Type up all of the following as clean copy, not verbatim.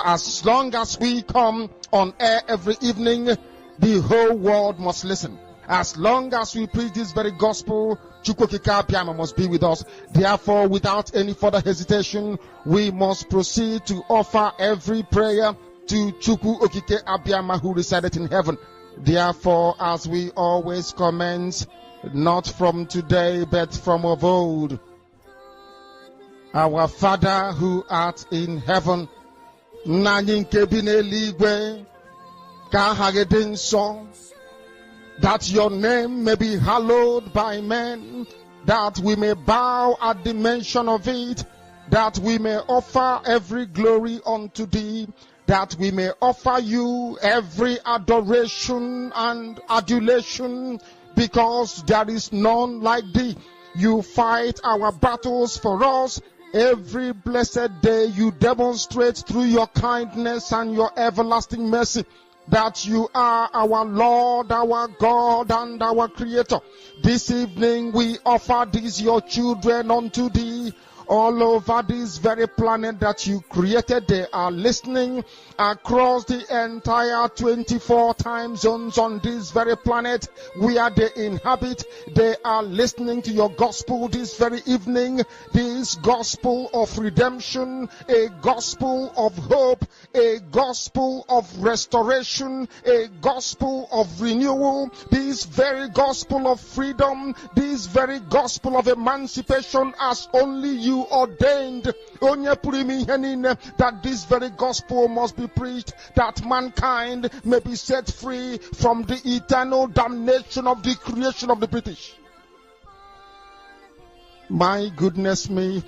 As long as we come on air every evening, the whole world must listen. As long as we preach this very gospel, Chukwokika Abiyama must be with us. Therefore, without any further hesitation, we must proceed to offer every prayer to Chukwu Okike Abiyama who resided in heaven. Therefore, as we always commence, not from today, but from of old, our Father who art in heaven, that your name may be hallowed by men, that we may bow at the mention of it, that we may offer every glory unto thee, that we may offer you every adoration and adulation, because there is none like thee. You fight our battles for us. Every blessed day you demonstrate through your kindness and your everlasting mercy that you are our Lord, our God, and our Creator. This evening we offer these your children unto thee. All over this very planet that you created, they are listening across the entire 24 time zones on this very planet where they inhabit. They are listening to your gospel this very evening, this gospel of redemption, a gospel of hope, a gospel of restoration, a gospel of renewal, this very gospel of freedom, this very gospel of emancipation as only you ordained, that this very gospel must be preached, that mankind may be set free from the eternal damnation of the creation of the British. My goodness me,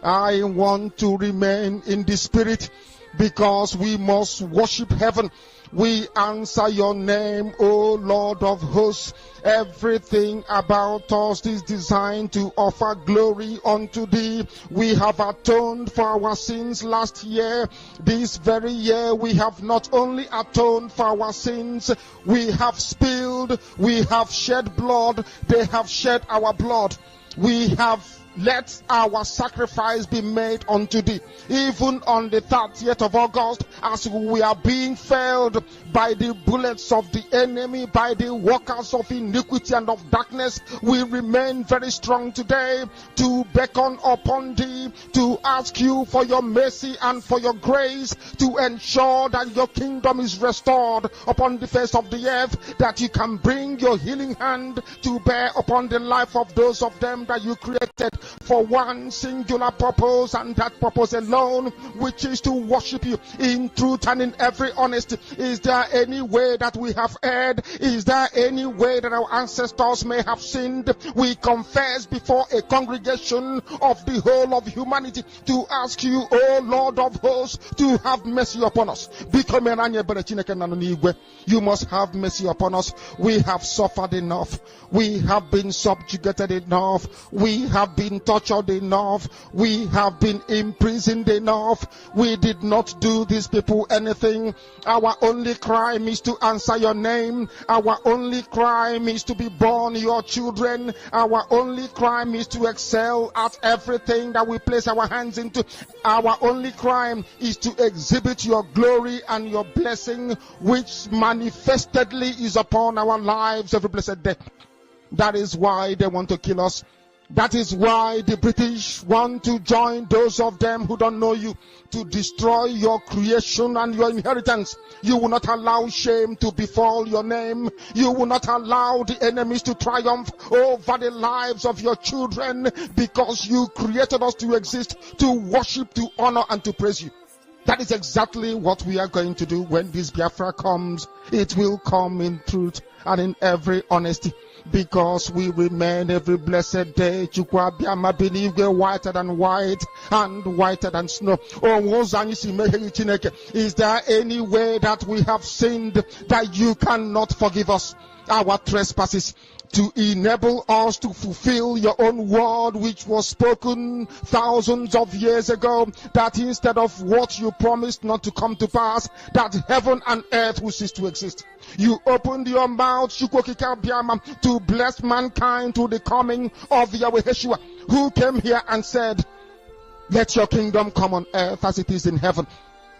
I want to remain in the spirit, because we must worship heaven. We answer your name, O Lord of hosts. Everything about us is designed to offer glory unto thee. We have atoned for our sins last year. This very year we have not only atoned for our sins, we have spilled, we have shed blood, they have shed our blood. We have let our sacrifice be made unto thee. Even on the 30th of August, as we are being felled by the bullets of the enemy, by the workers of iniquity and of darkness, we remain very strong today to beckon upon thee, to ask you for your mercy and for your grace, to ensure that your kingdom is restored upon the face of the earth, that you can bring your healing hand to bear upon the life of those of them that you created for one singular purpose, and that purpose alone, which is to worship you in truth and in every honesty. Is there any way that we have erred? Is there any way that our ancestors may have sinned? We confess before a congregation of the whole of humanity to ask you, O Lord of hosts, to have mercy upon us. You must have mercy upon us. We have suffered enough. We have been subjugated enough. We have been tortured enough. We have been imprisoned enough. We did not do these people anything. Our only crime is to answer your name. Our only crime is to be born your children. Our only crime is to excel at everything that we place our hands into. Our only crime is to exhibit your glory and your blessing, which manifestedly is upon our lives every blessed day. That is why they want to kill us. That is why the British want to join those of them who don't know you to destroy your creation and your inheritance. You will not allow shame to befall your name. You will not allow the enemies to triumph over the lives of your children, because you created us to exist, to worship, to honor, and to praise you. That is exactly what we are going to do when this Biafra comes. It will come in truth and in every honesty, because we remain every blessed day Chukwu Abiyama binigwe whiter than white and whiter than snow. Is there any way that we have sinned that you cannot forgive us our trespasses, to enable us to fulfill your own word which was spoken thousands of years ago, that instead of what you promised not to come to pass, that heaven and earth will cease to exist? You opened your mouth, to bless mankind through the coming of Yahweh Yeshua, who came here and said, let your kingdom come on earth as it is in heaven.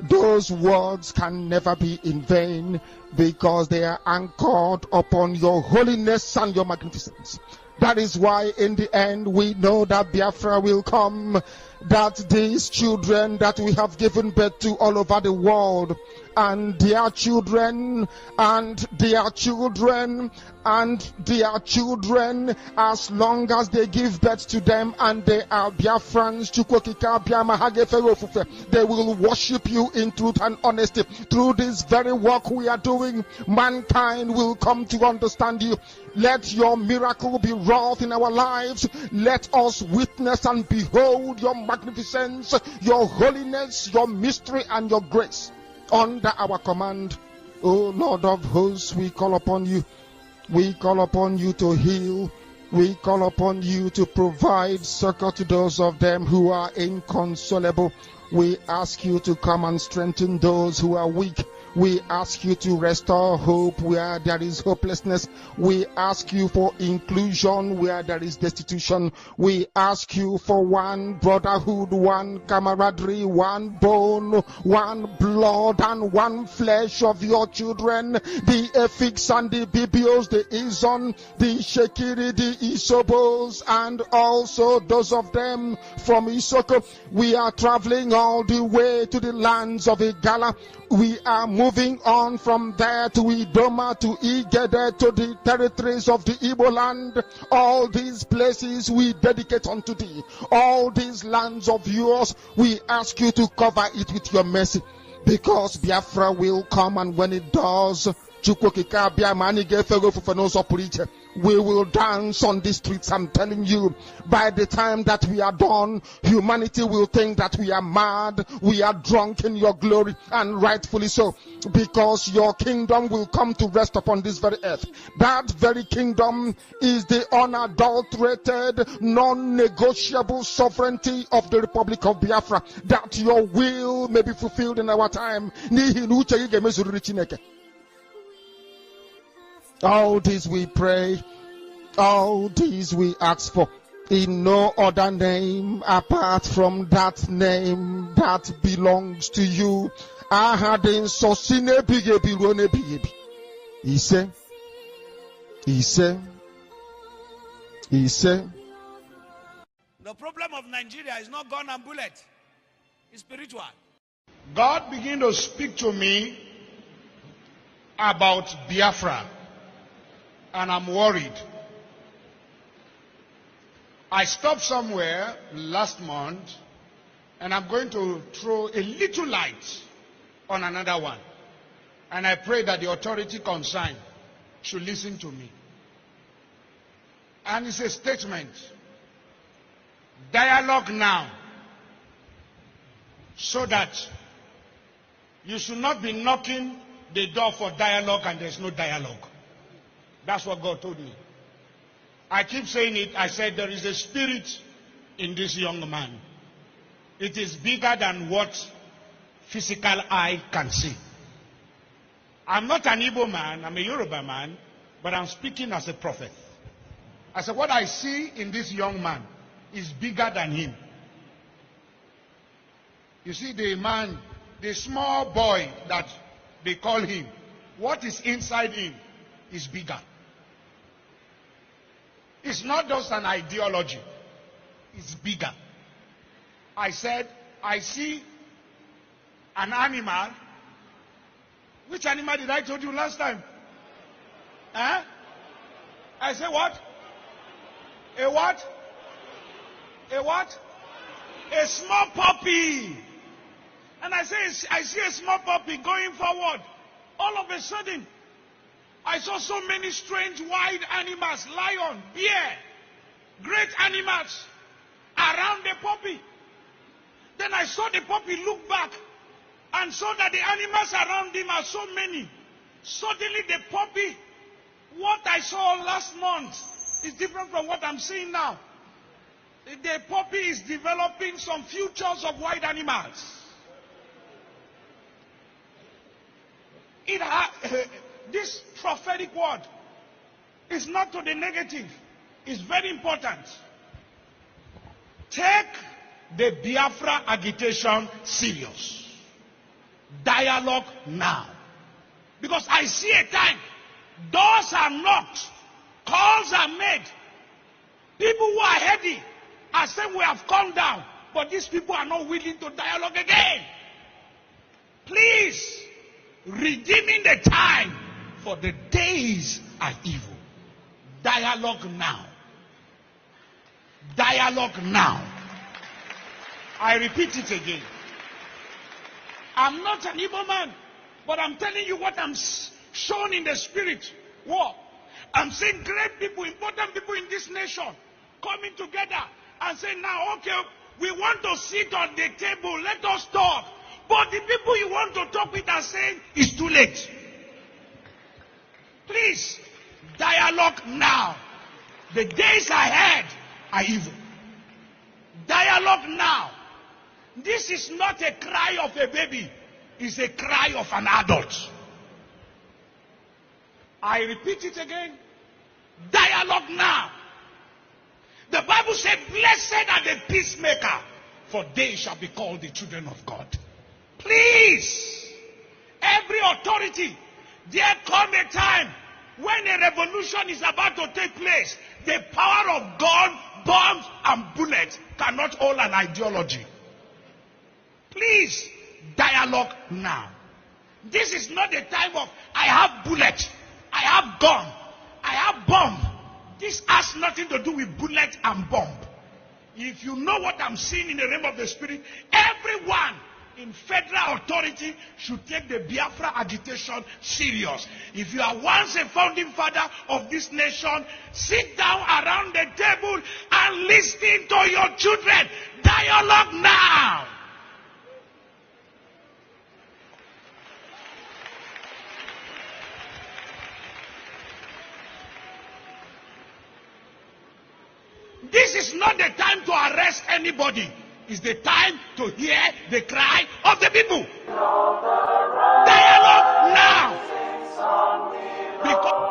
those words can never be in vain, because they are anchored upon your holiness and your magnificence. That is why in the end we know that Biafra will come, that these children that we have given birth to all over the world, and their children, and their children, and their children, as long as they give birth to them and they are Biafrans, they will worship you in truth and honesty. Through this very work we are doing, mankind will come to understand you. Let your miracle be wrought in our lives. Let us witness and behold your magnificence, your holiness, your mystery, and your grace under our command. O Lord of hosts, we call upon you. We call upon you to heal. We call upon you to provide succor to those of them who are inconsolable. We ask you to come and strengthen those who are weak. We ask you to restore hope where there is hopelessness. We ask you for inclusion where there is destitution. We ask you for one brotherhood, one camaraderie, one bone, one blood, and one flesh of your children. The Efiks and the Bibios, the Izon, the Shekiri, the Isobos, and also those of them from Isoko. We are traveling all the way to the lands of Igala. We are moving on from there to Idoma, to Igede, to the territories of the Igbo land. All these places we dedicate unto thee. All these lands of yours, we ask you to cover it with your mercy. Because Biafra will come, and when it does, we will dance on the streets. I'm telling you, by the time that we are done, humanity will think that we are mad, we are drunk in your glory, and rightfully so, because your kingdom will come to rest upon this very earth. That very kingdom is the unadulterated, non-negotiable sovereignty of the Republic of Biafra, that your will may be fulfilled in our time. All this we pray, all these we ask for, in no other name apart from that name that belongs to you. He said, the problem of Nigeria is not gun and bullet, it's spiritual. God began to speak to me about Biafra, and I'm worried. I stopped somewhere last month, and I'm going to throw a little light on another one. And I pray that the authority concerned should listen to me. And it's a statement. Dialogue now, so that you should not be knocking the door for dialogue and there's no dialogue. That's what God told me. I keep saying it. I said there is a spirit in this young man. It is bigger than what physical eye can see. I'm not an Igbo man, I'm a Yoruba man, but I'm speaking as a prophet. I said what I see in this young man is bigger than him. You see, the man, the small boy that they call him, what is inside him is bigger. It's not just an ideology, it's bigger. I said, I see an animal. Which animal did I told you last time? Huh? I said what? A what? A what? A small puppy. And I say, I see a small puppy going forward. All of a sudden, I saw so many strange wild animals, lion, bear, great animals around the puppy. Then I saw the puppy look back and saw that the animals around him are so many. Suddenly the puppy, what I saw last month is different from what I'm seeing now. The puppy is developing some futures of wild animals. This prophetic word is not to the negative. It's very important. Take the Biafra agitation serious. Dialogue now. Because I see a time, doors are knocked, calls are made. People who are heady are saying we have come down, but these people are not willing to dialogue again. Please, redeeming the time, for the days are evil. Dialogue now. Dialogue now. I repeat it again. I'm not an evil man, but I'm telling you what I'm shown in the spirit. What? I'm seeing great people, important people in this nation coming together and saying, now, okay, we want to sit on the table, let us talk. But the people you want to talk with are saying, it's too late. Please, dialogue now. The days ahead are evil. Dialogue now. This is not a cry of a baby. It's a cry of an adult. I repeat it again. Dialogue now. The Bible said, blessed are the peacemaker, for they shall be called the children of God. Please, every authority, there come a time when a revolution is about to take place. The power of God, bombs and bullets cannot hold an ideology. Please, dialogue now. This is not the time of, I have bullet, I have gun, I have bomb. This has nothing to do with bullet and bomb. If you know what I'm seeing in the realm of the spirit, everyone in federal authority should take the Biafra agitation serious. If you are once a founding father of this nation, sit down around the table and listen to your children. Dialogue now. This is not the time to arrest anybody. It's the time to hear the cry of the people. Dialogue now. Because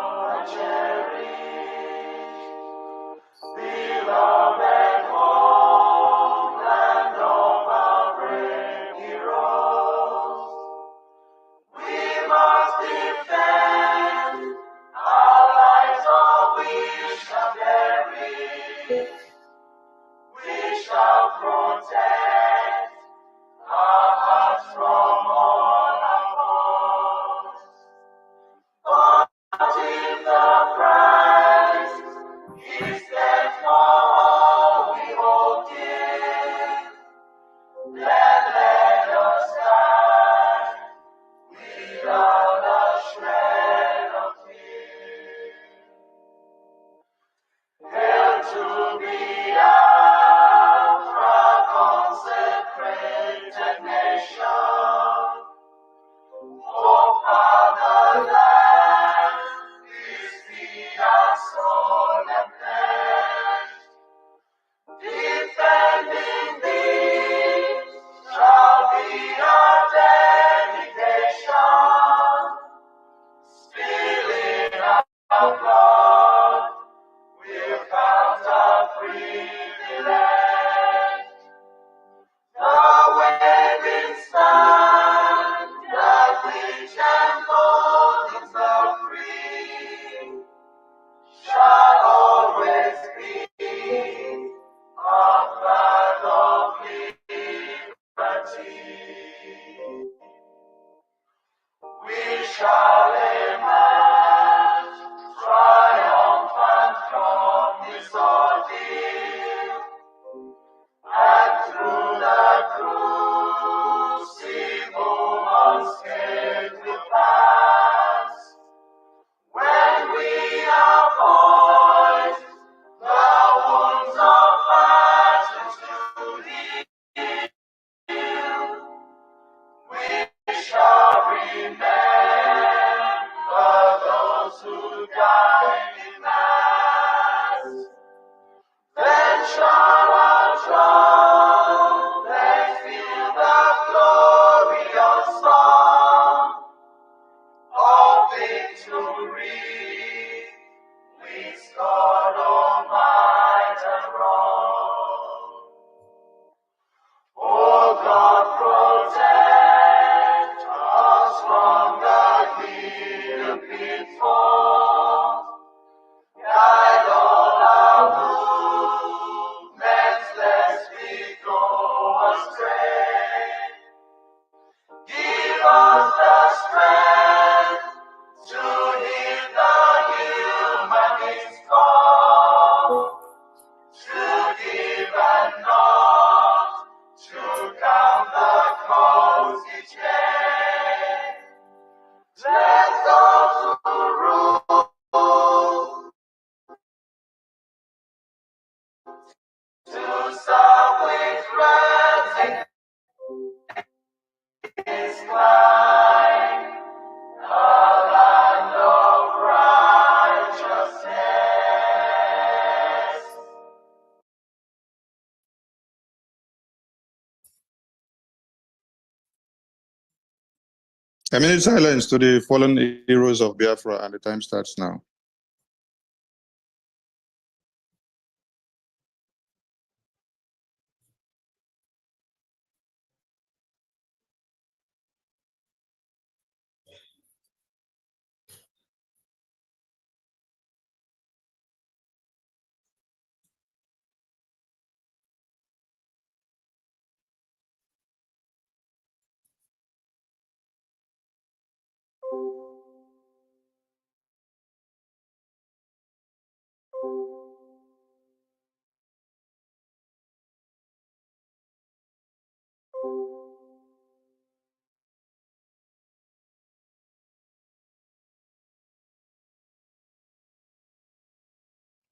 A minute silence to the fallen heroes of Biafra, and the time starts now.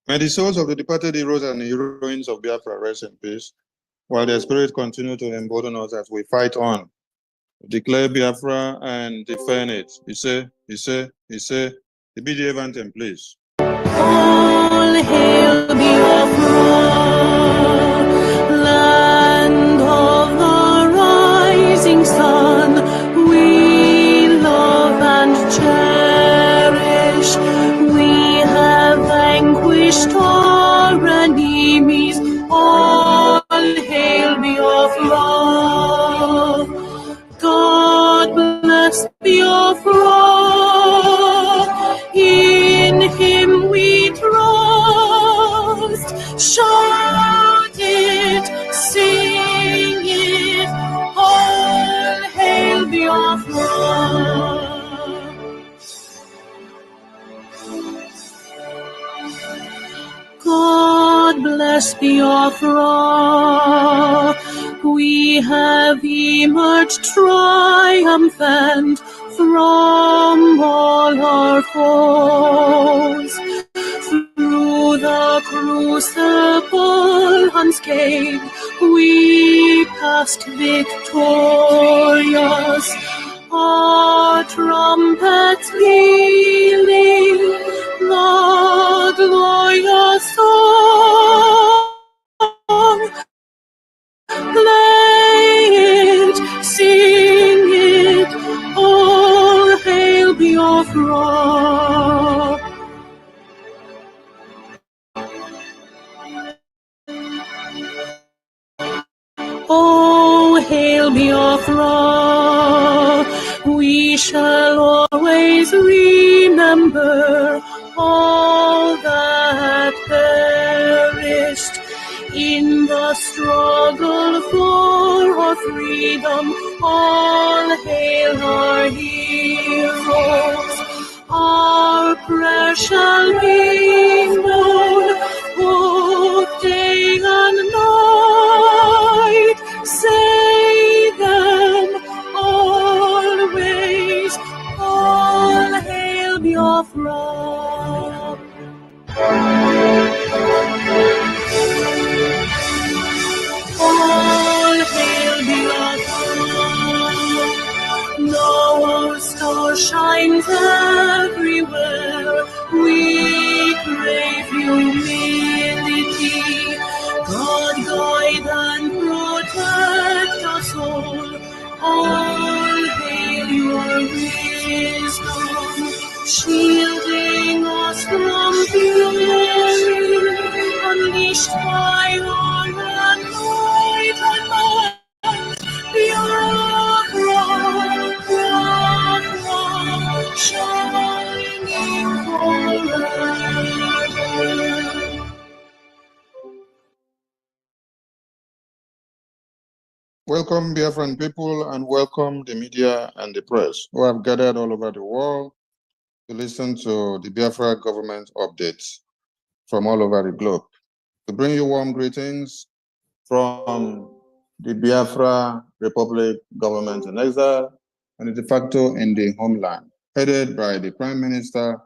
May the souls of the departed heroes and heroines of Biafra rest in peace, while their spirit continue to embolden us as we fight on. Declare Biafra and defend it. He say, the BGIE anthem, please. All hail Biafra, land of the rising sun, we love and cherish. We have vanquished our enemies. All hail Biafra. God bless Biafra. In him we trust. Shout it, sing it, all hail Biafra. God bless Biafra. We have emerged triumphant from all our foes. Through the crucible unscathed, we passed victorious. Our trumpets pealing, the glorious song. Play it, sing it, all hail Biafra. Oh, hail Biafra. We shall always remember all that perished in the struggle for our freedom. All hail our heroes. Our prayer shall be known both day and night. Say them always. All hail Biafra. All hail Biafra. Now our star shines everywhere. We crave humility. God guide and protect us all. All hail your wisdom, shielding us from fury, unleashed by your anointed might. Biafra, shining forever. Welcome, Biafran people, and welcome the media and the press who have gathered all over the world to listen to the Biafra government updates from all over the globe. To bring you warm greetings from the Biafra Republic government in exile and de facto in the homeland, headed by the Prime Minister,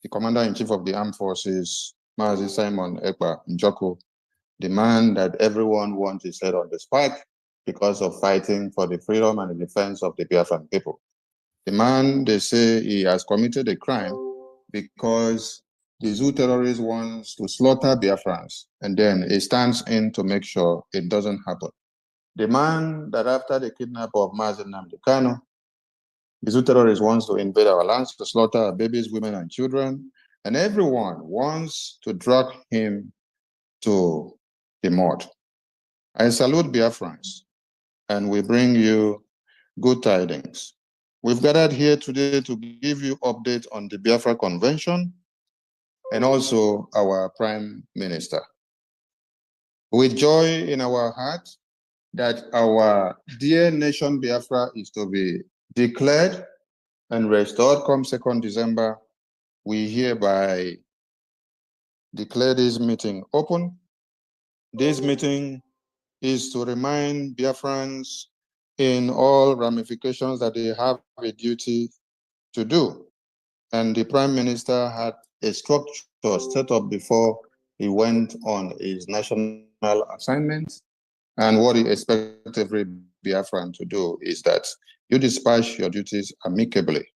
the Commander-in-Chief of the Armed Forces, Mazi Simon Ekpa the man that everyone wants his head on the spike because of fighting for the freedom and the defense of the Biafran people. The man, they say he has committed a crime because the Zoo terrorist wants to slaughter Biafrans, and then he stands in to make sure it doesn't happen. The man that after the kidnap of Mazi Nnamdi Kanu, the Zoo terrorist wants to invade our lands to slaughter our babies, women, and children, and everyone wants to drag him to the mud. I salute Biafrans, and we bring you good tidings. We've gathered here today to give you updates on the Biafra Convention and also our Prime Minister. With joy in our heart that our dear nation Biafra is to be declared and restored come 2nd December, we hereby declare this meeting open. This meeting is to remind Biafrans in all ramifications that they have a duty to do. And the Prime Minister had a structure set up before he went on his national assignment. And what he expects every Biafran to do is that you dispatch your duties amicably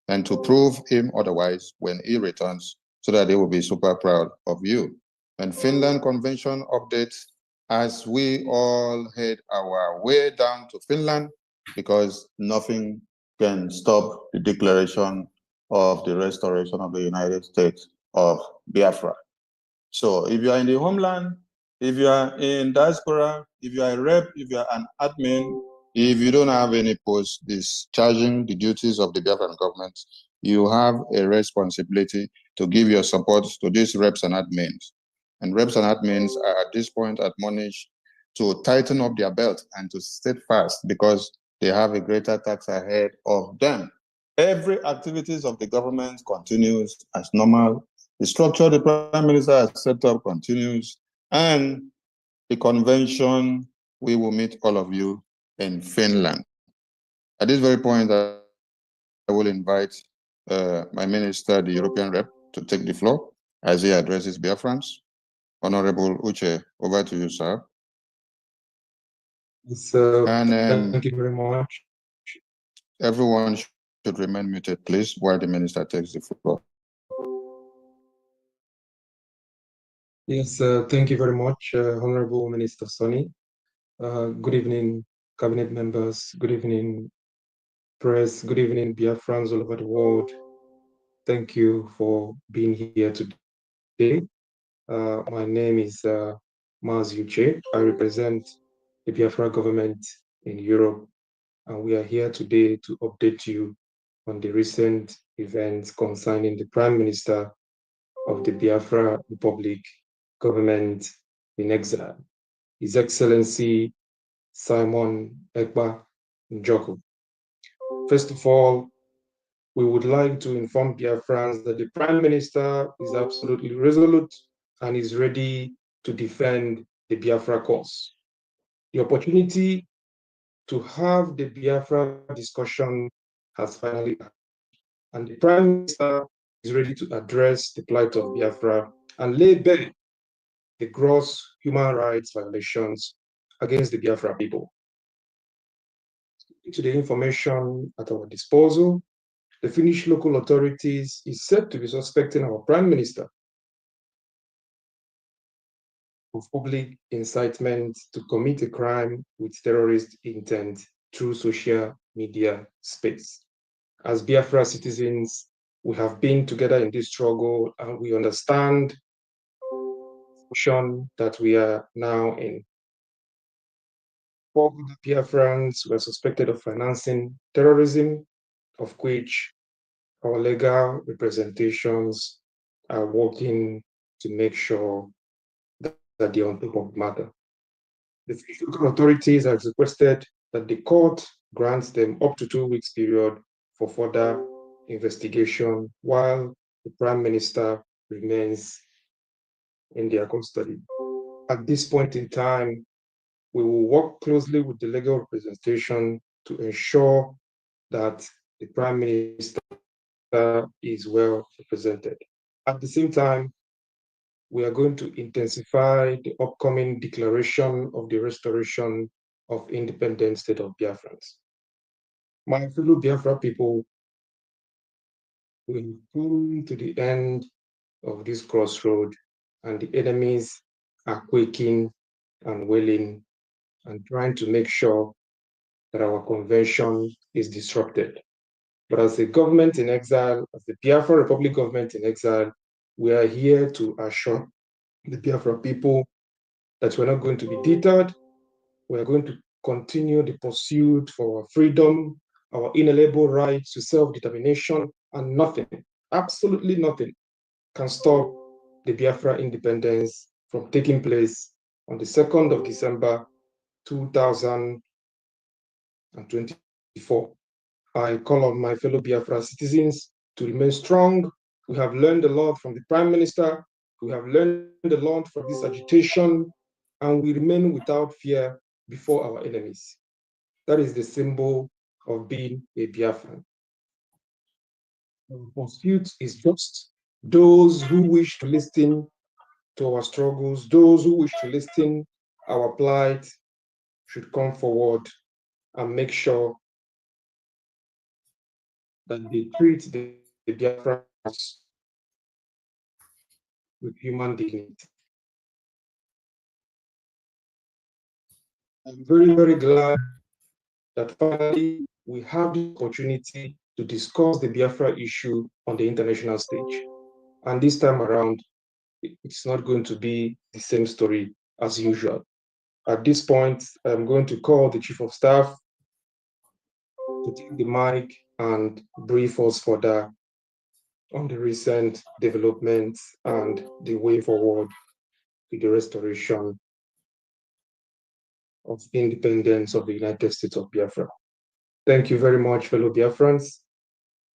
and to prove him otherwise when he returns so that they will be super proud of you. And Finland Convention updates as we all head our way down to Finland, because nothing can stop the declaration of the restoration of the United States of Biafra. So if you are in the homeland, if you are in diaspora, if you are a rep, if you are an admin, if you don't have any post discharging the duties of the Biafran government, you have a responsibility to give your support to these reps and admins. And reps and admins are at this point admonished to tighten up their belt and to stay fast because they have a greater task ahead of them. Every activities of the government continues as normal. The structure the Prime Minister has set up continues, and the convention, we will meet all of you in Finland. At this very point, I will invite my minister, the European rep, to take the floor as he addresses Biafrans. Honorable Uche, over to you, sir. So, thank you very much. Everyone should remain muted, please, while the minister takes the floor. Yes, thank you very much, Honorable Minister Sonny. Good evening, cabinet members. Good evening, press. Good evening, Biafrans all over the world. Thank you for being here today. My name is Maz Uche. I represent the Biafra government in Europe, and we are here today to update you on the recent events concerning the Prime Minister of the Biafra Republic government in exile, His Excellency Simon Ekpa Njoku. First of all, we would like to inform Biafrans that the Prime Minister is absolutely resolute and is ready to defend the Biafra cause. The opportunity to have the Biafra discussion has finally arrived, and the Prime Minister is ready to address the plight of Biafra and lay bare the gross human rights violations against the Biafra people. To the information at our disposal, the Finnish local authorities is said to be suspecting our Prime Minister of public incitement to commit a crime with terrorist intent through social media space. As Biafra citizens, we have been together in this struggle and we understand the situation that we are now in. 4 Biafrans were suspected of financing terrorism, of which our legal representations are working to make sure that they're on top of the matter. The fish local authorities have requested that the court grants them up to 2 weeks period for further investigation while the Prime Minister remains in their custody. At this point in time, we will work closely with the legal representation to ensure that the Prime Minister is well represented. At the same time, we are going to intensify the upcoming declaration of the restoration of independent state of Biafra. My fellow Biafra people, we come to the end of this crossroad, and the enemies are quaking and wailing and trying to make sure that our convention is disrupted. But as a government in exile, as the Biafra Republic government in exile, we are here to assure the Biafra people that we're not going to be deterred. We're going to continue the pursuit for our freedom, our inalienable rights to self-determination, and nothing, absolutely nothing, can stop the Biafra independence from taking place on the 2nd of December, 2024. I call on my fellow Biafra citizens to remain strong. We have learned a lot from the Prime Minister. We have learned a lot from this agitation, and we remain without fear before our enemies. That is the symbol of being a Biafran. Our pursuit is just those who wish to listen to our struggles, those who wish to listen our plight should come forward and make sure that they treat the Biafrans with human dignity. I'm very, very glad that finally we have the opportunity to discuss the Biafra issue on the international stage. And this time around, it's not going to be the same story as usual. At this point, I'm going to call the Chief of Staff to take the mic and brief us further on the recent developments and the way forward to the restoration of independence of the United States of Biafra. Thank you very much, fellow Biafrans.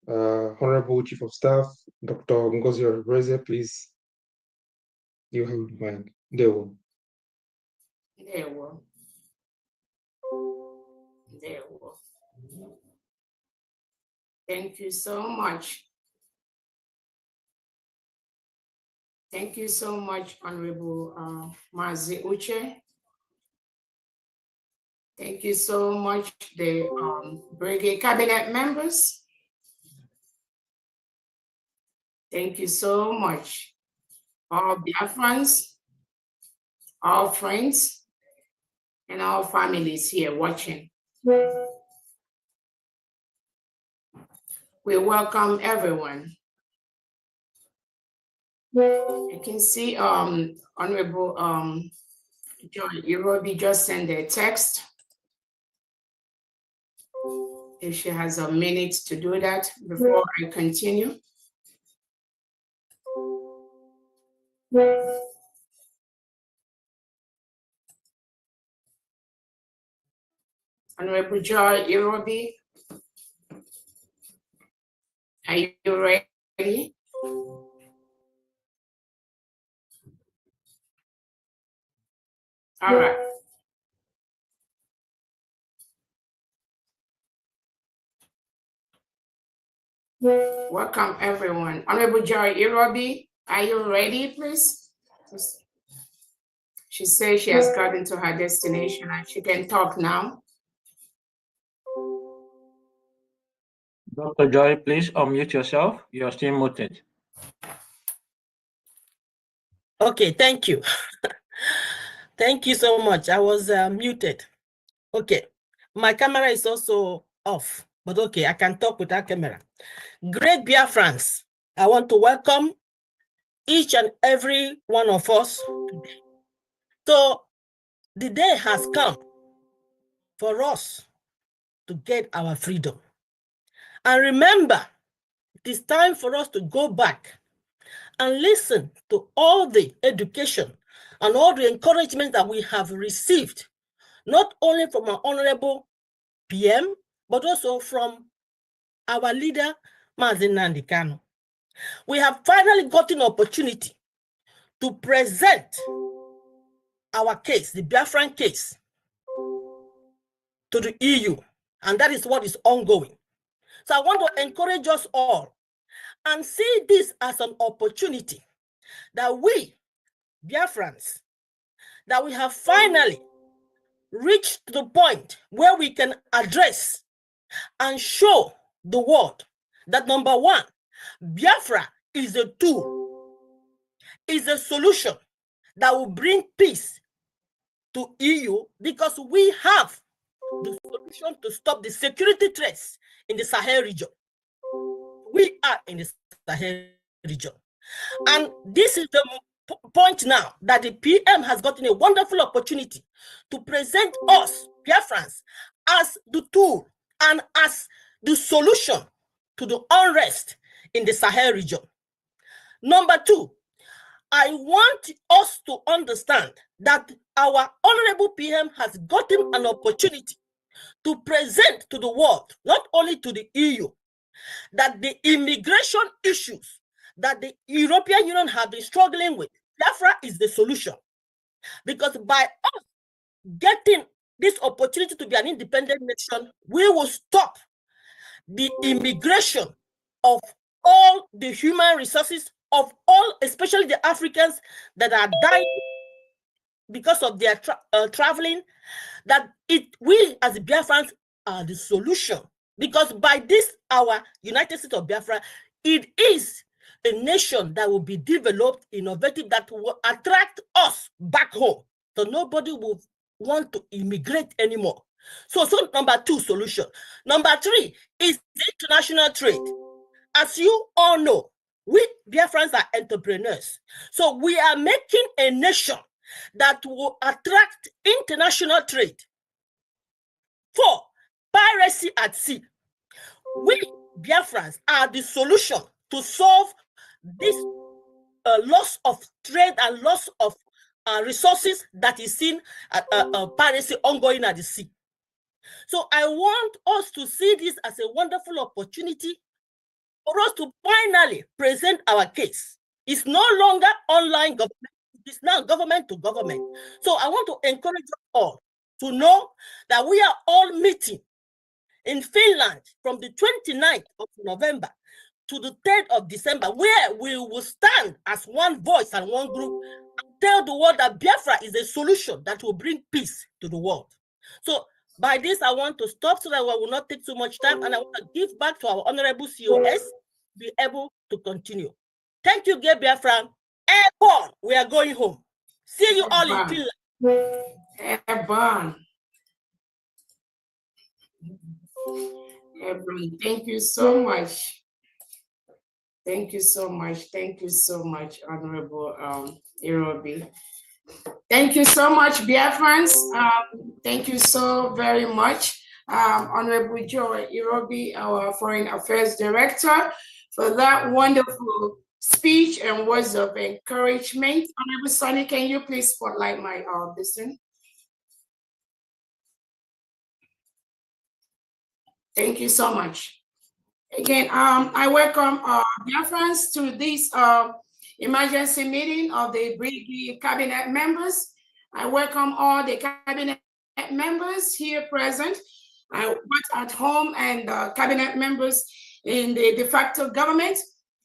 Honorable Chief of Staff, Dr. Ngozi Reze, please, you have the mic. There will. Thank you so much. Thank you so much, Honorable Mazi Uche. Thank you so much, the BRGIE cabinet members. Thank you so much, all Biafrans, all friends, and all families here watching. We welcome everyone. You can see Honorable Joy Irobi just sent a text. If she has a minute to do that before I continue. Honorable Joy Irobi, are you ready? All right. Welcome, everyone. Honorable Joy Irobi, are you ready, please? She says she has gotten to her destination and she can talk now. Dr. Joy, please unmute yourself. You are still muted. Okay, thank you. Thank you so much. I was muted. Okay, my camera is also off, but okay, I can talk without camera. Great Biafrans, I want to welcome each and every one of us today. So the day has come for us to get our freedom. And remember, it is time for us to go back and listen to all the education and all the encouragement that we have received not only from our honorable PM, but also from our leader, Mazi Nnamdi Kanu. We have finally gotten an opportunity to present our case, the Biafran case, to the EU, and that is what is ongoing. So I want to encourage us all and see this as an opportunity that we, Biafrans, that we have finally reached the point where we can address and show the world that, number one, Biafra is a tool, is a solution that will bring peace to EU, because we have the solution to stop the security threats in the Sahel region. We are in the Sahel region. And this is the point now that the PM has gotten a wonderful opportunity to present us, Biafrans, as the tool and as the solution to the unrest in the Sahel region. Number two, I want us to understand that our honorable PM has gotten an opportunity to present to the world, not only to the EU, that the immigration issues that the European Union have been struggling with, Biafra is the solution. Because by us getting this opportunity to be an independent nation, we will stop the immigration of all the human resources of all, especially the Africans that are dying because of their traveling, that we as Biafrans are the solution. Because by this, our United States of Biafra, it is a nation that will be developed, innovative, that will attract us back home. So nobody will want to immigrate anymore. So number two, solution. Number three is international trade. As you all know, we Biafrans are entrepreneurs. So we are making a nation that will attract international trade. 4, piracy at sea. We Biafrans are the solution to solve this loss of trade and loss of resources that is seen piracy ongoing at the sea. So I want us to see this as a wonderful opportunity for us to finally present our case. It's no longer online government, it's now government to government. So I want to encourage you all to know that we are all meeting in Finland from the 29th of November to the 3rd of December, where we will stand as one voice and one group and tell the world that Biafra is a solution that will bring peace to the world. So by this, I want to stop so that we will not take too much time, and I want to give back to our honorable COS to be able to continue. Thank you, Biafra. Airborne, we are going home. See you all in Finland. Airborne. Airborne. Thank you so much. Thank you so much. Thank you so much, Honorable Irobi. Thank you so much, Biafrans. Thank you so very much, Honorable Joy Irobi, our Foreign Affairs Director, for that wonderful speech and words of encouragement. Honorable Sonny, can you please spotlight my listener? Thank you so much. Again, I welcome Biafrans to this emergency meeting of the BRGIE cabinet members. I welcome all the cabinet members here present, both at home and cabinet members in the de facto government.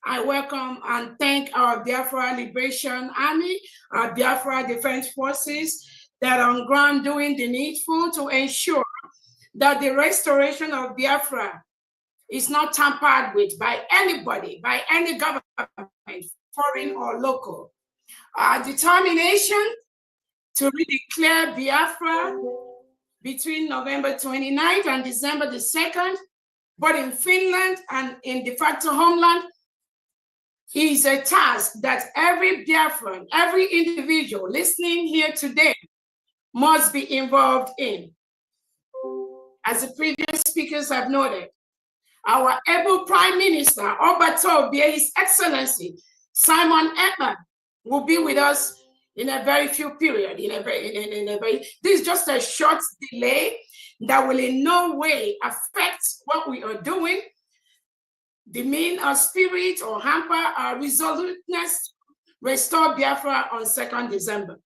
I welcome and thank our Biafra Liberation Army, our Biafra Defense Forces that are on ground doing the needful to ensure that the restoration of Biafra is not tampered with by anybody, by any government, foreign or local. Our determination to redeclare Biafra between November 29th and December the 2nd, but in Finland and in de facto homeland, is a task that every Biafran, every individual listening here today must be involved in. As the previous speakers have noted, our able Prime Minister, Obato, His Excellency, Simon Ekpa, will be with us in a very few period, this is just a short delay that will in no way affect what we are doing, demean our spirit or hamper our resoluteness, restore Biafra on 2nd December.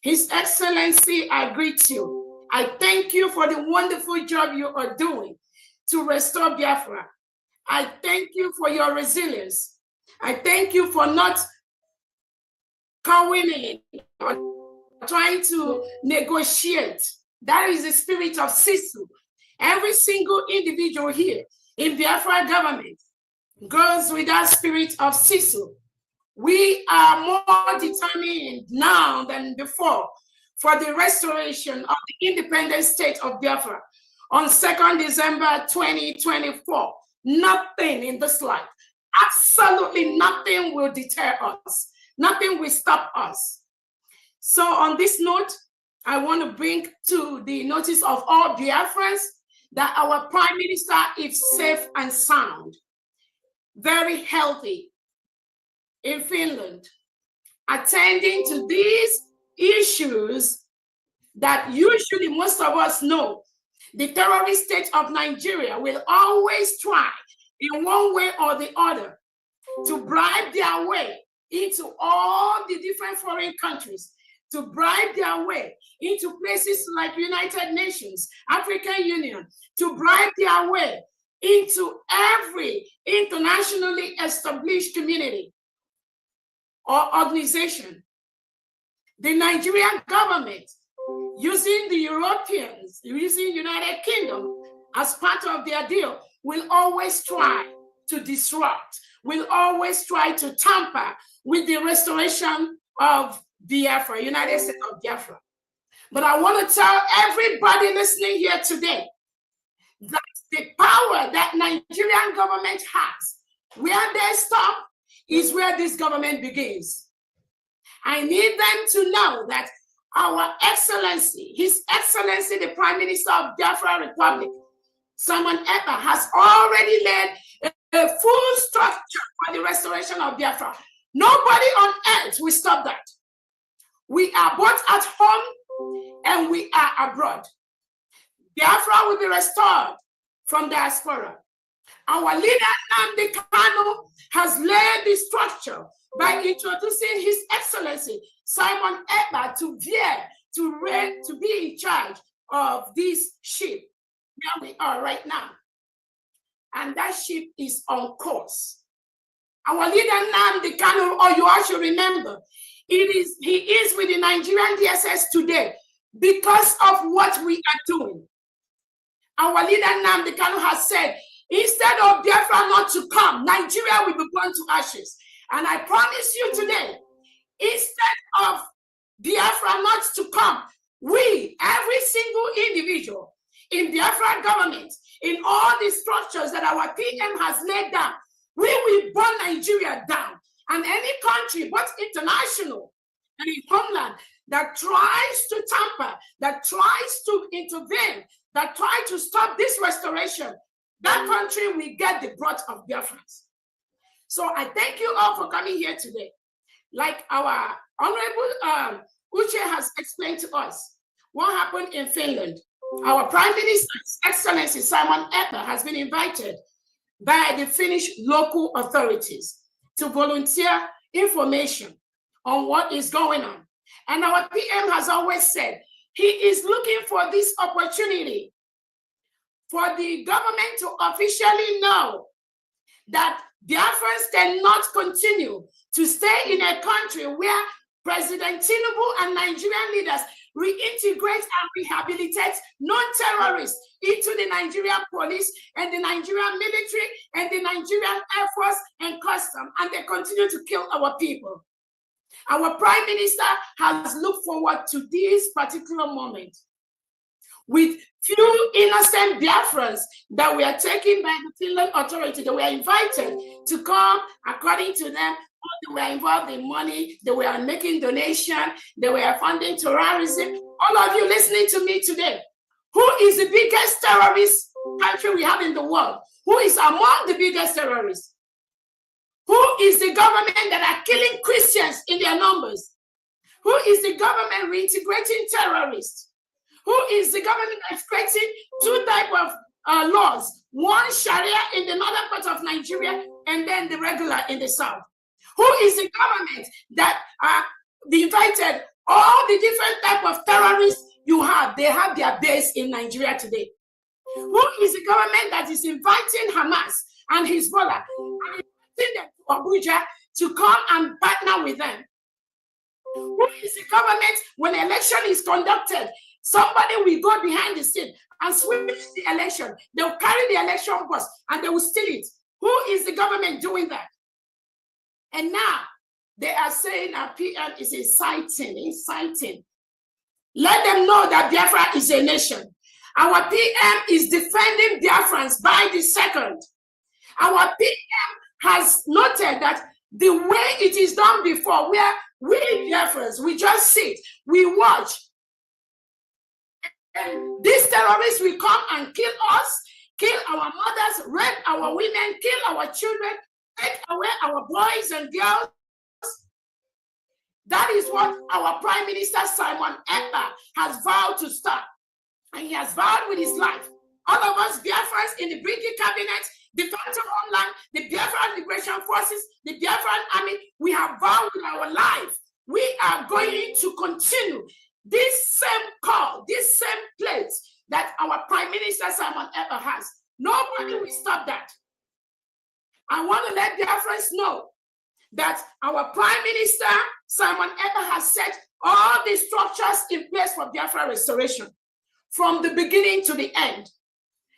His Excellency, I greet you. I thank you for the wonderful job you are doing to restore Biafra. I thank you for your resilience. I thank you for not cowing in or trying to negotiate. That is the spirit of Sisu. Every single individual here in Biafra government goes with that spirit of Sisu. We are more determined now than before for the restoration of the independent state of Biafra on 2nd December 2024. Nothing in this life, absolutely nothing will deter us. Nothing will stop us. So on this note, I want to bring to the notice of all Biafrans that our Prime Minister is safe and sound, very healthy in Finland, attending to these issues that usually most of us know. The terrorist state of Nigeria will always try in one way or the other to bribe their way into all the different foreign countries, to bribe their way into places like United Nations, African Union, to bribe their way into every internationally established community or organization. The Nigerian government, using the Europeans, using United Kingdom as part of their deal, will always try to disrupt, will always try to tamper with the restoration of Biafra, United States of Biafra. But I want to tell everybody listening here today that the power that Nigerian government has, where they stop is where this government begins. I need them to know that our Excellency, His Excellency, the Prime Minister of Biafra Republic, Simon Ekpa, has already led a full structure for the restoration of Biafra. Nobody on earth will stop that. We are both at home and we are abroad. Biafra will be restored from diaspora. Our leader, Nnamdi Kanu, has laid the structure by introducing His Excellency Simon Ekpa to be in charge of this ship where we are right now. And that ship is on course. Our leader Nnamdi Kanu, or you all should remember, he is with the Nigerian DSS today because of what we are doing. Our leader Nnamdi Kanu has said, instead of Biafra not to come, Nigeria will be burned to ashes. And I promise you today, instead of Biafra not to come, we, every single individual in Biafra government, in all the structures that our PM has laid down, we will burn Nigeria down. And any country, both international and in homeland, that tries to tamper, that tries to intervene, that tries to stop this restoration, that country will get the brunt of Biafrans. So I thank you all for coming here today. Like our Honorable Uche has explained to us what happened in Finland. Our Prime Minister, His Excellency Simon Ekpa, has been invited by the Finnish local authorities to volunteer information on what is going on. And our PM has always said he is looking for this opportunity for the government to officially know that Biafrans cannot continue to stay in a country where President Tinubu and Nigerian leaders reintegrate and rehabilitate non-terrorists into the Nigerian police and the Nigerian military and the Nigerian Air Force and custom, and they continue to kill our people. Our Prime Minister has looked forward to this particular moment with few innocent Biafrans that were taken by the Finland authority. They were invited to come, according to them, they were involved in money, they were making donations, they were funding terrorism. All of you listening to me today, who is the biggest terrorist country we have in the world? Who is among the biggest terrorists? Who is the government that are killing Christians in their numbers? Who is the government reintegrating terrorists? Who is the government that's creating two types of laws? One Sharia in the northern part of Nigeria and then the regular in the south. Who is the government that invited all the different types of terrorists you have? They have their base in Nigeria today. Who is the government that is inviting Hamas and Hezbollah and inviting them to Abuja to come and partner with them? Who is the government when election is conducted? Somebody will go behind the scene and switch the election. They'll carry the election bus and they will steal it. Who is the government doing that? And now they are saying our PM is inciting. Let them know that Biafra is a nation. Our PM is defending Biafrans by the second. Our PM has noted that the way it is done before, where we Biafrans, we just sit, we watch, and these terrorists will come and kill us, kill our mothers, rape our women, kill our children, take away our boys and girls. That is what our Prime Minister Simon Ekpa has vowed to stop. And he has vowed with his life. All of us Biafrans in the BRGIE cabinet, the Phantom Homeland, the Biafran Liberation Forces, the Biafran Army, we have vowed with our life. We are going to continue this same call, this same place that our Prime Minister Simon Ekpa has. Nobody will stop that. I want to let Biafrans know that our Prime Minister Simon Ekpa has set all the structures in place for Biafra restoration from the beginning to the end.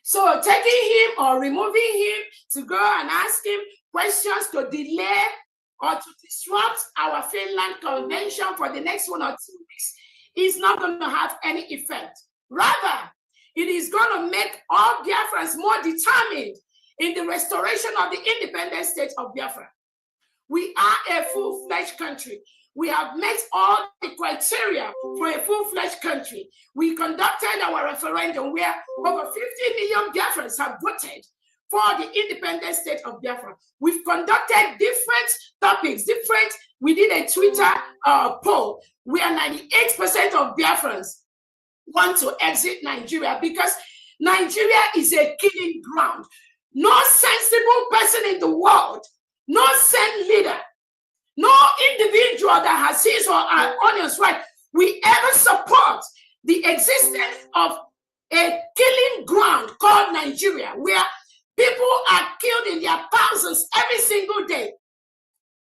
So taking him or removing him to go and ask him questions to delay or to disrupt our Finland Convention for the next 1 or 2 weeks is not going to have any effect. Rather, it is going to make all Biafrans more determined in the restoration of the independent state of Biafra. We are a full-fledged country. We have met all the criteria for a full-fledged country. We conducted our referendum where over 50 million Biafrans have voted for the independent state of Biafra. We've conducted different topics, we did a Twitter poll where 98% of Biafrans want to exit Nigeria because Nigeria is a killing ground. No sensible person in the world, no sane leader, no individual that has his or her honest right will ever support the existence of a killing ground called Nigeria, where people are killed in their thousands every single day.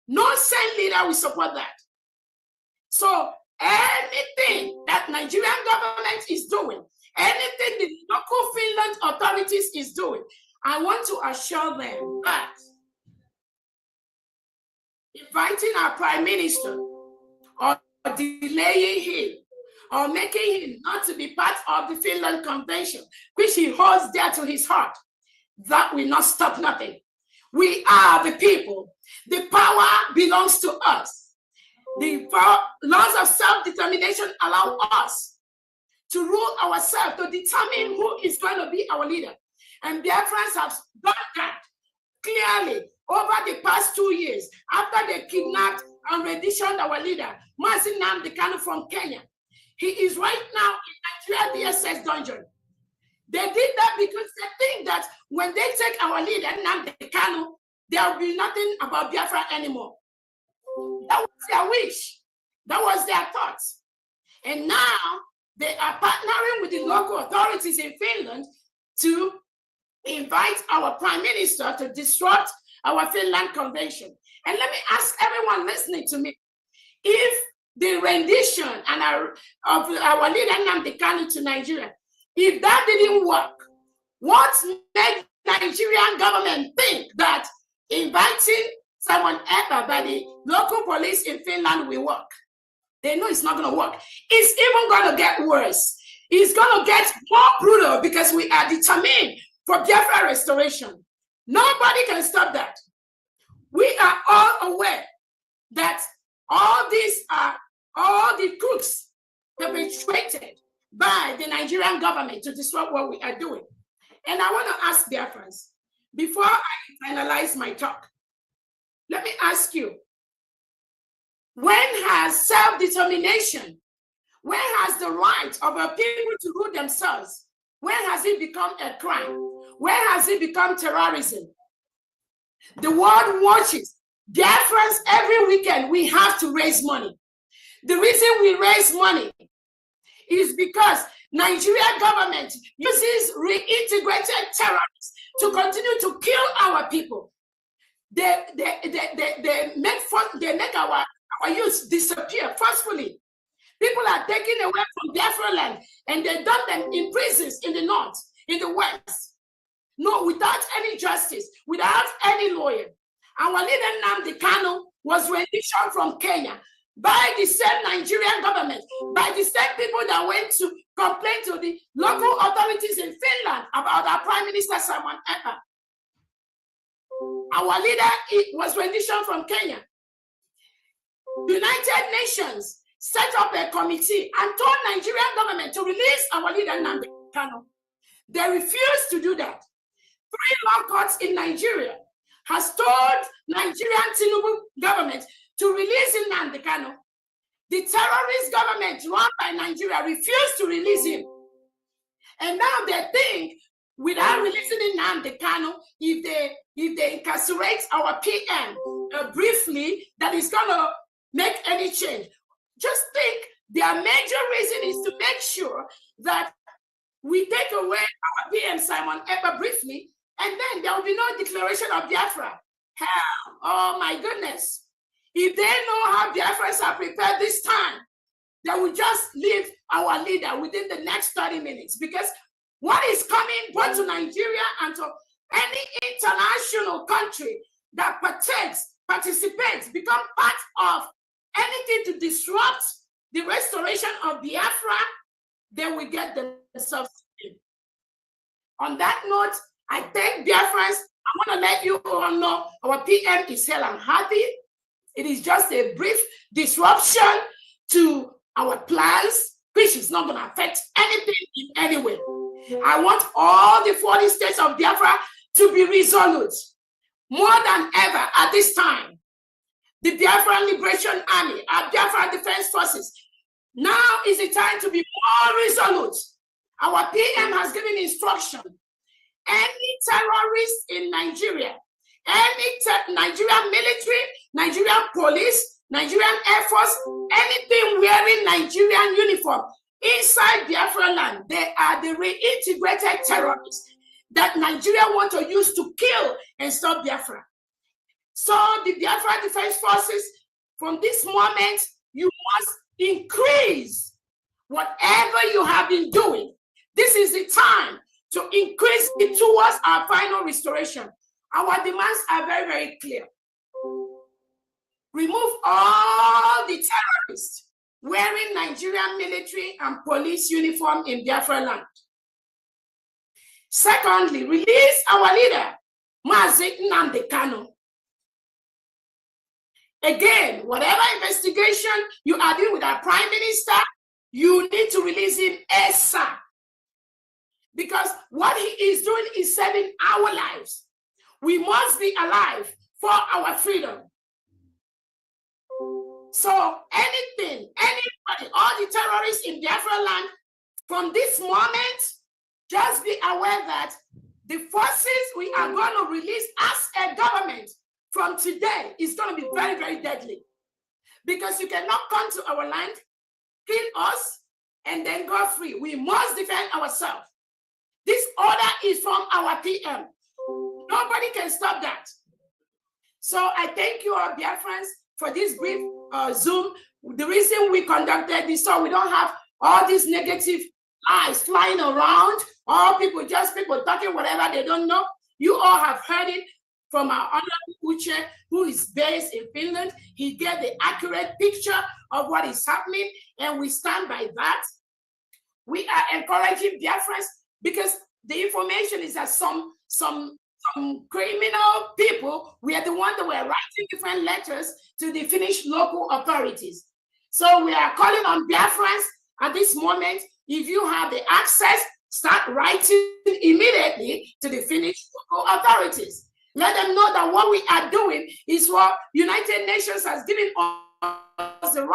No sane leader will support that. So anything that Nigerian government is doing, anything the local Finland authorities is doing, I want to assure them that inviting our Prime Minister or delaying him or making him not to be part of the Finland Convention, which he holds dear to his heart, that will not stop nothing. We are the people. The power belongs to us. The laws of self-determination allow us to rule ourselves, to determine who is going to be our leader. And Biafrans have done that clearly over the past 2 years after they kidnapped and renditioned our leader, Mazi Nnamdi Kanu from Kenya. He is right now in Nigeria DSS dungeon. They did that because they think that when they take our leader, Nnamdi Kanu, there will be nothing about Biafra anymore. That was their wish. That was their thoughts. And now they are partnering with the local authorities in Finland to invite our Prime Minister to disrupt our Finland Convention. And let me ask everyone listening to me, if the rendition and of our leader Nnamdi Kanu to Nigeria, if that didn't work, what made Nigerian government think that inviting Simon Ekpa by the local police in Finland will work? They know it's not going to work. It's even going to get worse. It's going to get more brutal because we are determined for Biafra restoration. Nobody can stop that. We are all aware that all these are all the crooks perpetrated by the Nigerian government to disrupt what we are doing. And I want to ask Biafrans, before I finalize my talk, let me ask you, When has self-determination, when has the right of our people to rule themselves, when has it become a crime? When has it become terrorism? The world watches. Biafrans, every weekend we have to raise money. The reason we raise money is because Nigerian government uses reintegrated terrorists to continue to kill our people. They make our youth disappear forcefully. People are taken away from Biafra land and they dump them in prisons in the north, in the west. No, without any justice, without any lawyer. Our leader Nnamdi Kanu was renditioned from Kenya by the same Nigerian government, by the same people that went to complain to the local authorities in Finland about our Prime Minister Simon Ekpa. Our leader was renditioned from Kenya. United Nations set up a committee and told Nigerian government to release our leader Nnamdi Kanu. They refused to do that. 3 law courts in Nigeria has told Nigerian Tinubu government to release Nnamdi Kanu. The terrorist government run by Nigeria refused to release him. And now they think without releasing Nnamdi Kanu, if they incarcerate our PM briefly, that is going to make any change. Just think their major reason is to make sure that we take away our PM Simon Ekpa briefly, and then there will be no declaration of Biafra. Hell, oh my goodness. If they know how Biafrans are prepared this time, they will just leave our leader within the next 30 minutes. Because what is coming both to Nigeria and to any international country that participates, become part of anything to disrupt the restoration of Biafra, they will get themselves in. On that note, I thank Biafrans. I want to let you all know our PM is hale and hearty. It is just a brief disruption to our plans, which is not going to affect anything in any way. I want all the 40 states of Biafra to be resolute, more than ever at this time. The Biafran Liberation Army, our Biafran Defense Forces, now is the time to be more resolute. Our PM has given instruction. Any terrorist in Nigeria, any Nigerian military, Nigerian police, Nigerian Air Force, anything wearing Nigerian uniform inside Biafra land, they are the reintegrated terrorists that Nigeria want to use to kill and stop Biafra. So the Biafra Defense Forces, from this moment, you must increase whatever you have been doing. This is the time to increase it towards our final restoration. Our demands are very, very clear. Remove all the terrorists wearing Nigerian military and police uniform in Biafra land. Secondly, release our leader, Mazi Nnamdi Kanu. Again, whatever investigation you are doing with our Prime Minister, you need to release him ASAP. Because what he is doing is saving our lives. We must be alive for our freedom. So anything, anybody, all the terrorists in Biafra land, from this moment, just be aware that the forces we are going to release as a government from today is going to be very, very deadly. Because you cannot come to our land, kill us, and then go free. We must defend ourselves. This order is from our PM. Nobody can stop that. So I thank you all, Biafrans, for this brief Zoom. The reason we conducted this, so we don't have all these negative lies flying around, all people talking whatever they don't know. You all have heard it from our honorable Uche, who is based in Finland. He gave the accurate picture of what is happening, and we stand by that. We are encouraging Biafrans because the information is that some criminal people were the ones that were writing different letters to the Finnish local authorities. So we are calling on Biafrans at this moment. If you have the access, start writing immediately to the Finnish local authorities. Let them know that what we are doing is what United Nations has given the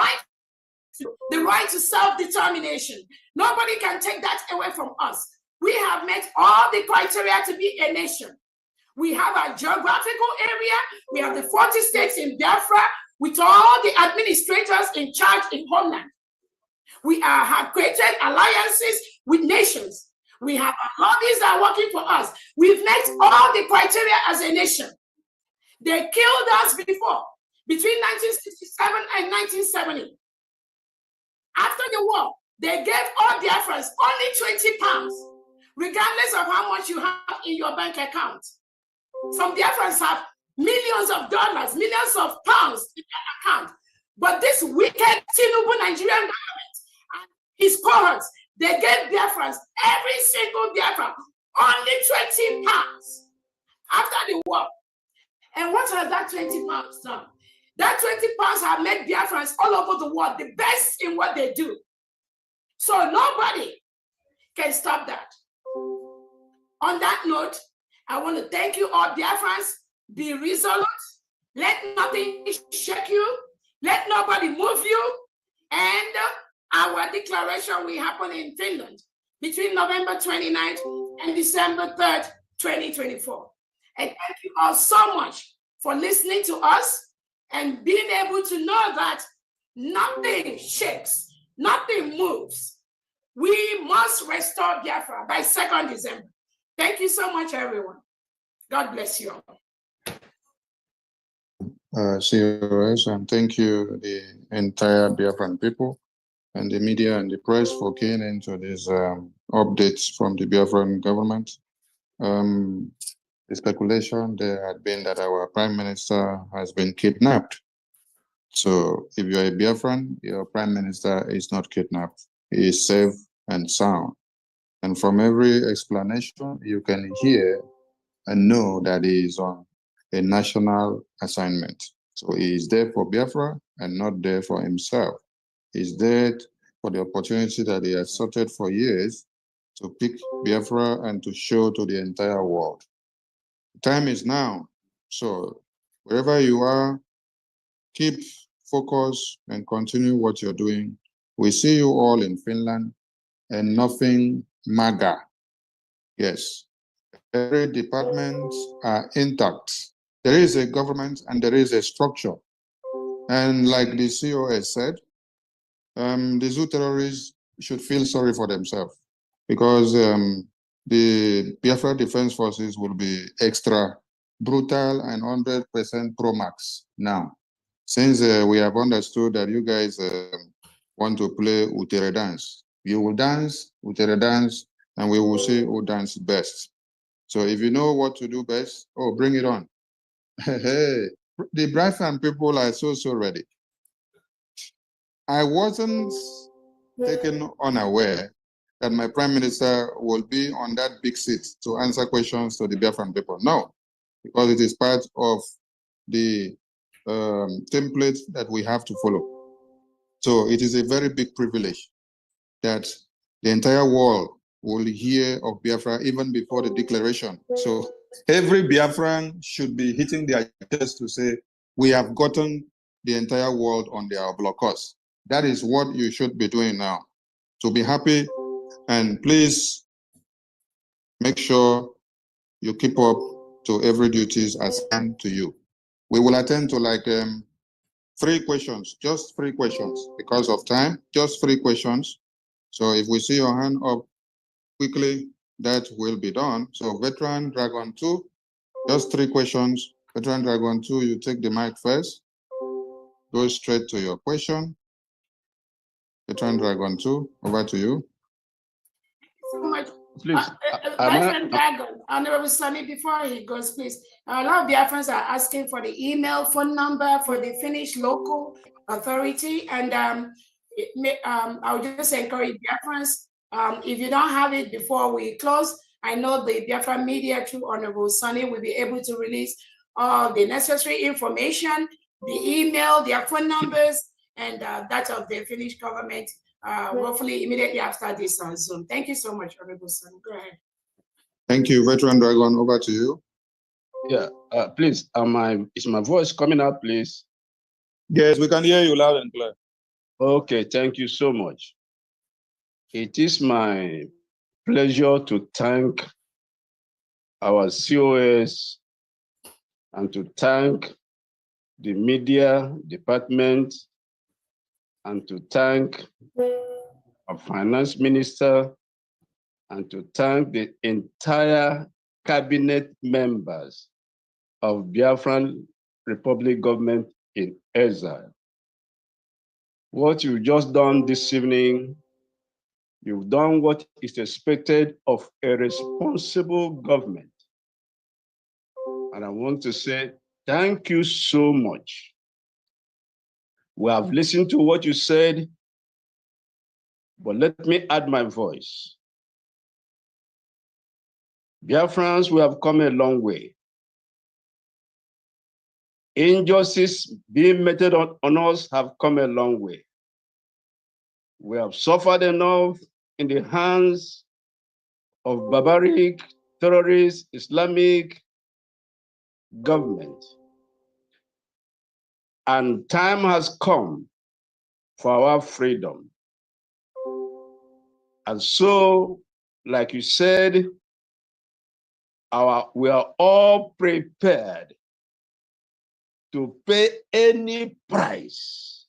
right to self-determination. Nobody can take that away from us. We have met all the criteria to be a nation. We have our geographical area. We have the 40 states in Biafra with all the administrators in charge in homeland. We have created alliances with nations. We have lobbies that are working for us. We've met all the criteria as a nation. They killed us before, between 1967 and 1970. After the war, they gave all Biafrans only 20 pounds, regardless of how much you have in your bank account. Some Biafrans have millions of dollars, millions of pounds in their account. But this wicked Tinubu Nigerian government and his cohorts, they gave Biafrans, every single Biafran, only 20 pounds after the war. And what has that 20 pounds done? That 20 pounds have made Biafrans all over the world the best in what they do. So nobody can stop that. On that note, I want to thank you all, Biafrans. Be resolute. Let nothing shake you. Let nobody move you. And our declaration will happen in Finland between November 29th and December 3rd, 2024. And thank you all so much for listening to us and being able to know that nothing shakes, nothing moves. We must restore Biafra by 2nd December. Thank you so much, everyone. God bless you all. COS, and thank you, the entire Biafran people and the media and the press for keying into these updates from the Biafran government. The speculation there had been that our Prime Minister has been kidnapped. So if you're a Biafran, your Prime Minister is not kidnapped. He is safe and sound. And from every explanation, you can hear and know that he is on a national assignment. So he is there for Biafra and not there for himself. He's there for the opportunity that he has sought for years to pick Biafra and to show to the entire world. The time is now. So wherever you are, keep focused and continue what you're doing. We see you all in Finland, and nothing MAGA. Yes. Every department are intact. There is a government and there is a structure. And like the COS said, the Zoo terrorists should feel sorry for themselves because the Biafra Defense Forces will be extra brutal and 100% pro-max now. Since we have understood that you guys want to play Utere dance, you will dance Utere dance and we will see who dances best. So if you know what to do best, oh, bring it on. Hey, the Biafran people are so ready. I wasn't taken unaware that my Prime Minister will be on that big seat to answer questions to the Biafran people. No, because it is part of the template that we have to follow. So it is a very big privilege that the entire world will hear of Biafra even before the declaration. So every Biafran should be hitting their chest to say, we have gotten the entire world on their blockers. That is what you should be doing now. So be happy and please make sure you keep up to every duties assigned to you. We will attend to like 3 questions, just 3 questions because of time, just 3 questions. So if we see your hand up quickly, that will be done. So Veteran Dragon 2, just 3 questions. Veteran Dragon 2, you take the mic first. Go straight to your question. Veteran Dragon 2, over to you. So much. Please. Veteran Dragon, Honorable Sonny, before he goes, please. A lot of Biafrans are asking for the email, phone number for the Finnish local authority. And I would just encourage Biafrans, if you don't have it before we close, I know the Biafra media through Honorable Sonny will be able to release all the necessary information, the email, their phone numbers, and that of the Finnish government, hopefully immediately after this Zoom. Thank you so much, Honorable Sonny. Go ahead. Thank you, Veteran Dragon. Over to you. Yeah, please, is my voice coming out, please? Yes, we can hear you loud and clear. Okay, thank you so much. It is my pleasure to thank our COS and to thank the media department and to thank our finance minister and to thank the entire cabinet members of Biafran Republic government in exile. What you've just done this evening, you've done what is expected of a responsible government. And I want to say thank you so much. We have listened to what you said, but let me add my voice. Biafrans, we have come a long way. Injustice being meted on us have come a long way. We have suffered enough in the hands of barbaric, terrorist, Islamic government. And time has come for our freedom. And so, like you said, we are all prepared to pay any price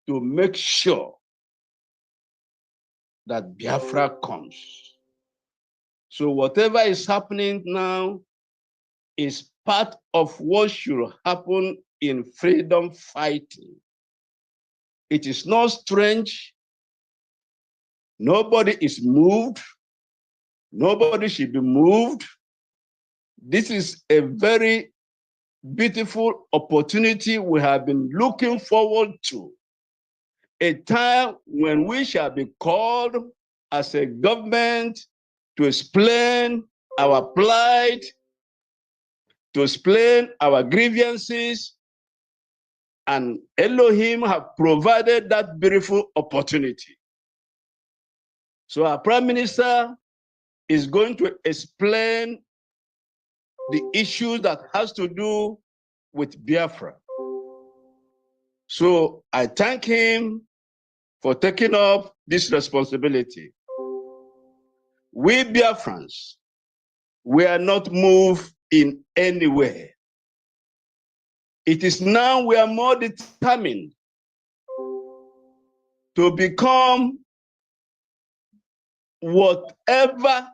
to make sure that Biafra comes. So whatever is happening now is part of what should happen in freedom fighting. It is not strange. Nobody is moved. Nobody should be moved. This is a very beautiful opportunity we have been looking forward to. A time when we shall be called as a government to explain our plight, to explain our grievances, and Elohim have provided that beautiful opportunity. So our Prime Minister is going to explain the issues that has to do with Biafra. So I thank him for taking up this responsibility. We Biafrans, we are not moved in any way. It is now we are more determined to become whatever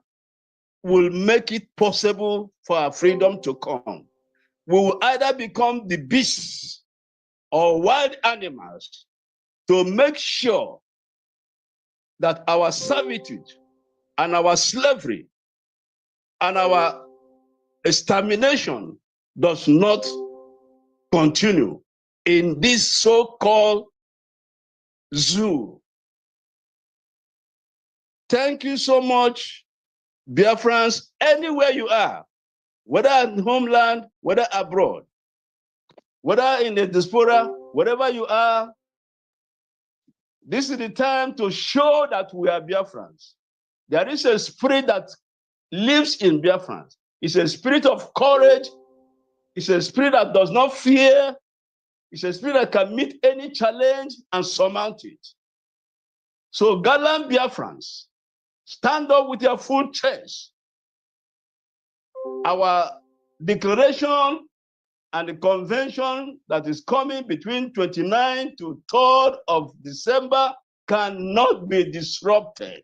will make it possible for our freedom to come. We will either become the beasts or wild animals to make sure that our servitude and our slavery and our extermination does not continue in this so-called zoo. Thank you so much, Biafrans, anywhere you are, whether in homeland, whether abroad, whether in the diaspora, wherever you are. This is the time to show that we are Biafrans. There is a spirit that lives in Biafrans. It's a spirit of courage. It's a spirit that does not fear. It's a spirit that can meet any challenge and surmount it. So gallant Biafrans, stand up with your full chest. Our declaration and the convention that is coming between 29th to 3rd of December cannot be disrupted.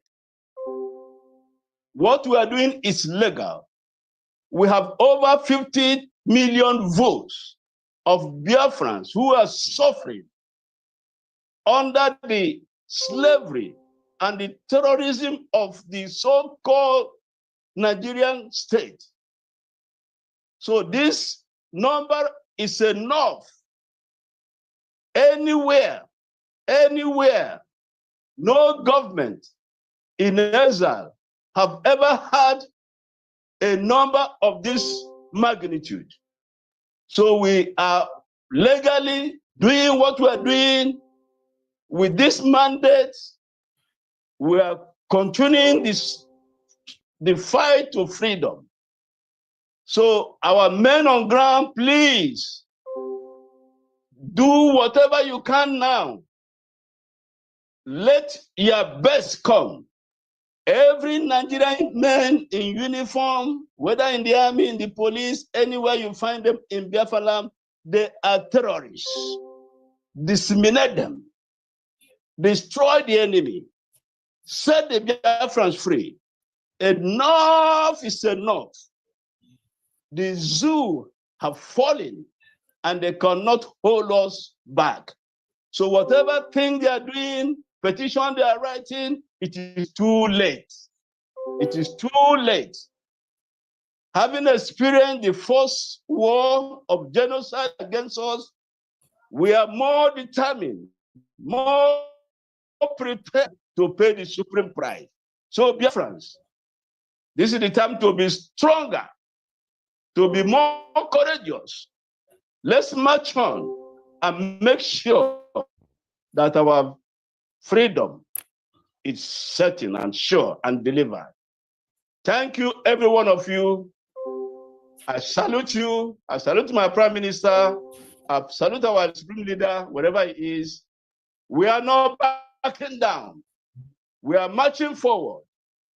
What we are doing is legal. We have over 50 million votes of Biafrans who are suffering under the slavery and the terrorism of the so-called Nigerian state. So this number is enough. Anywhere, no government in exile have ever had a number of this magnitude. So we are legally doing what we are doing with this mandate. We are continuing the fight to freedom. So our men on ground, please Do whatever you can now. Let your best come. Every Nigerian man in uniform, whether in the army, in the police, anywhere you find them in Biafra land, they are terrorists. Disseminate them. Destroy the enemy. Set the Biafrans free. Enough is enough. The zoo have fallen and they cannot hold us back. So whatever thing they are doing, petition they are writing, it is too late. It is too late. Having experienced the first war of genocide against us, we are more determined, more prepared to pay the supreme price. So, Biafrans, this is the time to be stronger, to be more courageous. Let's march on and make sure that our freedom is certain and sure and delivered. Thank you, every one of you. I salute you. I salute my Prime Minister. I salute our Supreme Leader, wherever he is. We are not backing down. We are marching forward.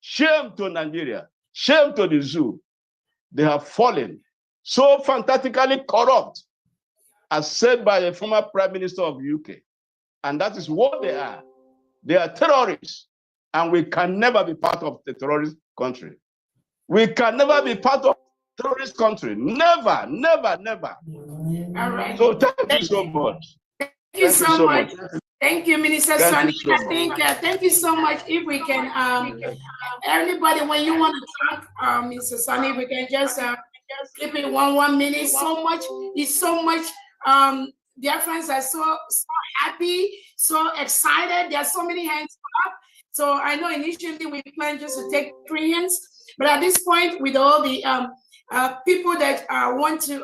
Shame to Nigeria. Shame to the zoo. They have fallen so fantastically corrupt, as said by the former Prime Minister of the UK. And that is what they are. They are terrorists. And we can never be part of the terrorist country. We can never be part of terrorist country. Never, never, never. All right. So thank you so much. Thank you so much. Thank you, Minister Sonny. I think thank you so much. If we can, everybody, when you want to talk, Mr. Sonny, we can just keep it 1 minute. So much, it's so much. Their friends are so happy, so excited. There are so many hands up. So I know initially we planned just to take 3 hands, but at this point, with all the people that want to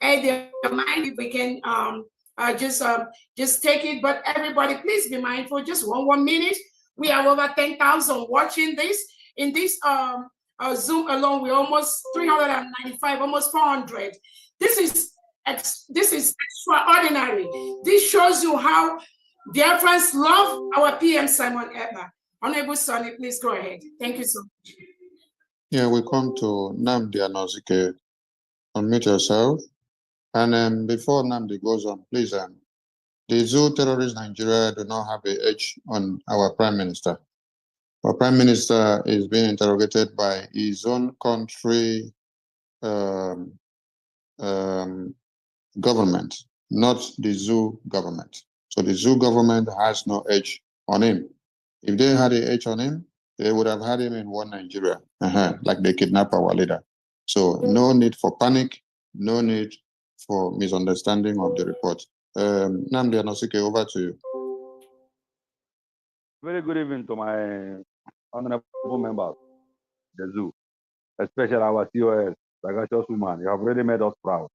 add their mind, if we can just take it. But everybody, please be mindful. Just 1 minute. We have over 10,000 watching this. In this Zoom alone, we're almost 395, almost 400. This is extraordinary. This shows you how dear friends love our PM Simon Ekpa. Honorable Sonny, please go ahead. Thank you so much. Yeah, we come to Nnamdi Anosike. Unmute yourself. And before Nnamdi goes on, please, the zoo terrorist Nigeria do not have a edge on our Prime Minister. Our Prime Minister is being interrogated by his own country government, not the zoo government. So the zoo government has no edge on him. If they had an edge on him, they would have had him in one Nigeria, like they kidnapped our leader. So no need for panic, no need for misunderstanding of the report. Nnamdi Anosike, over to you. Very good evening to my honorable members, the zoo, especially our COS, Sagacious woman. You have really made us proud.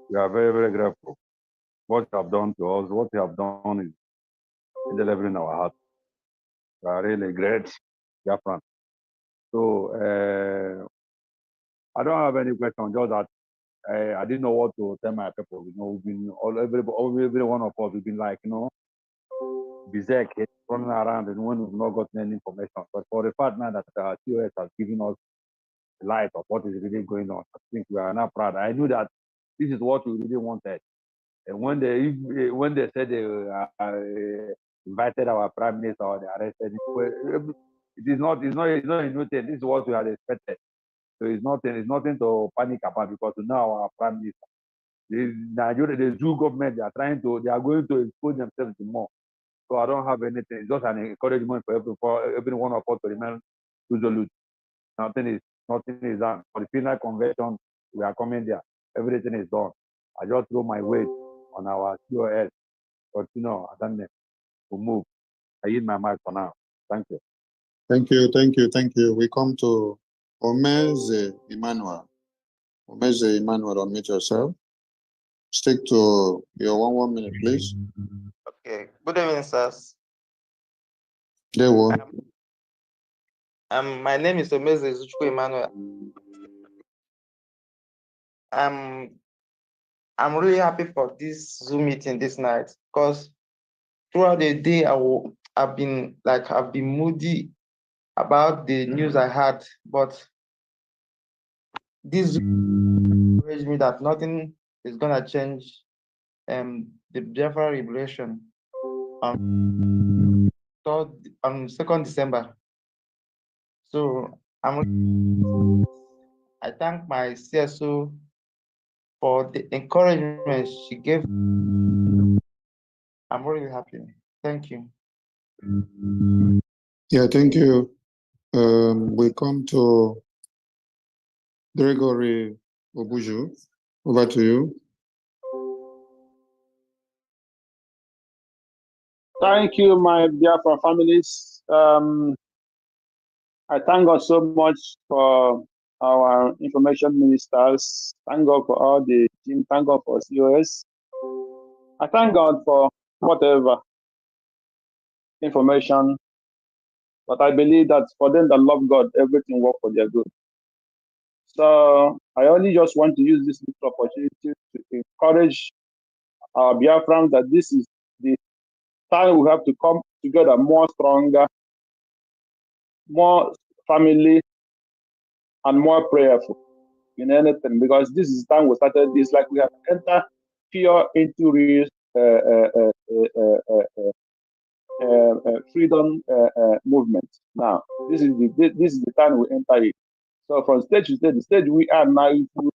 We are very, very grateful. What you have done to us, what you have done is indelible in our hearts. We are really great, Biafran. So I don't have any question, just that I didn't know what to tell my people. You know, we've been every one of us, we've been like, berserk, running around, and when we've not gotten any information. But for the fact now that COS has given us the light of what is really going on, I think we are now proud. I knew that this is what we really wanted. And when they said they invited our Prime Minister or they arrested him, it's not a new thing. This is what we had expected. So it's nothing to panic about, because now our Prime Minister, the zoo government, they are going to expose themselves more. So I don't have anything. It's just an encouragement for every one of us to remain resolute. Nothing is done. For the penal convention, we are coming there. Everything is done. I just throw my weight on our COS. But I don't know to move. I use my mic for now. Thank you. Thank you. We come to Omeze Emmanuel. Omeze Emmanuel, unmute yourself. Stick to your 1 minute, please. Okay. Good evening, sirs. There we my name is Omeze Emmanuel. I'm really happy for this Zoom meeting this night because throughout the day I've been moody about the news I had, but this encouraged me that nothing is gonna change the Biafra liberation on 2nd December. So I thank my CSO for the encouragement she gave. I'm really happy. Thank you. Yeah, thank you. We come to Gregory Obuju. Over to you. Thank you, my Biafra families. I thank God so much for our information ministers. Thank God for all the team. Thank God for COS. I thank God for whatever information, but I believe that for them that love God, everything works for their good. So I only just want to use this opportunity to encourage our Biafrans that this is the time we have to come together more stronger, more family, and more prayerful in anything, because this is the time we started this, like we have entered pure into real freedom movement. Now, this is the time we enter it. So from stage to stage, the stage we are now, if we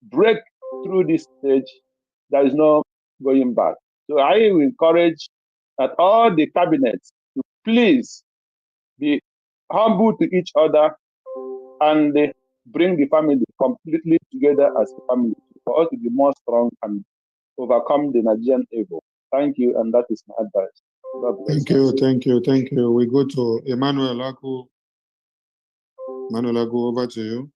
break through this stage, there is no going back. So I will encourage that all the cabinets to please be humble to each other and bring the family completely together as a family for us to be more strong and overcome the Nigerian evil. Thank you, and that is my advice. God bless. Thank you. We go to Emmanuel Aku. Emmanuel Aku, over to you.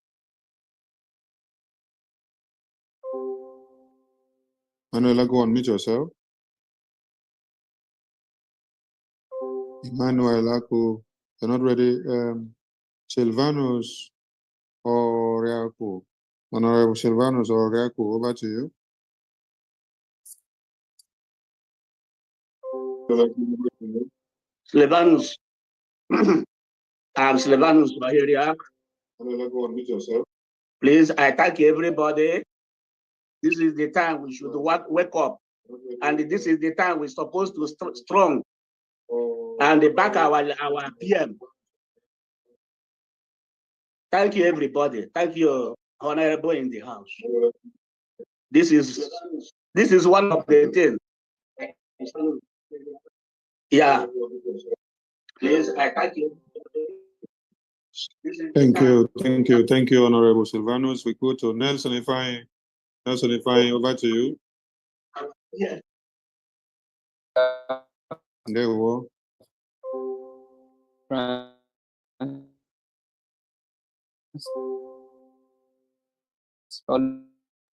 Emmanuel Aku, unmute yourself. Emmanuel Aku, you're not ready. Silvanus or Reaku? Honorable Silvanus or Reaku, over to you. Silvanus. I'm Silvanus Bahiriak. Please, I thank everybody. This is the time we should wake up. And this is the time we're supposed to strong and back our PM. Thank you, everybody. Thank you, Honorable in the house. This is one of the things. Yeah. Please, I thank you. Thank you, Honorable Silvanus. We go to Nelson Ifeanyi. Nelson Ifeanyi, over to you. Yeah. There we go.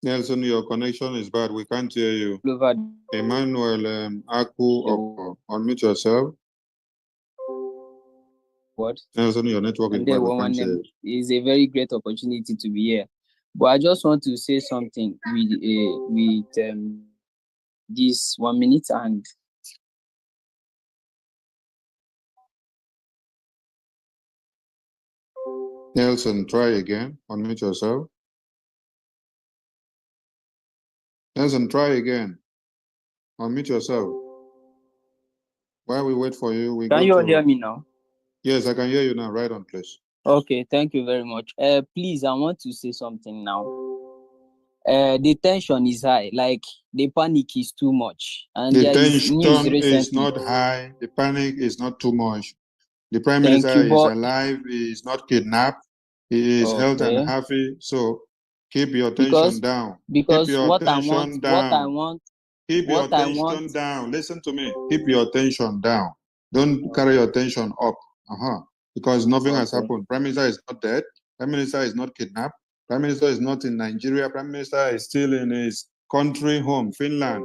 Nelson, your connection is bad. We can't hear you. Emmanuel Aku, unmute yourself. What? Nelson, your network is bad. We can't hear you. It's a very great opportunity to be here. But I just want to say something with this 1 minute and Nelson, try again. Unmute yourself. Nelson, try again. Unmute yourself. While we wait for you, can you hear me now? Yes, I can hear you now. Right on, please. Okay, thank you very much. Please, I want to say something now. The tension is high, like the panic is too much. And the tension is not high. The panic is not too much. The Prime Minister is alive. He is not kidnapped. He is healthy and happy. So keep your tension down. Because keep your what I tension want, down. Keep your tension down. Listen to me. Keep your tension down. Don't carry your tension up. Because nothing has happened. Prime Minister is not dead. Prime Minister is not kidnapped. Prime Minister is not in Nigeria. Prime Minister is still in his country home, Finland.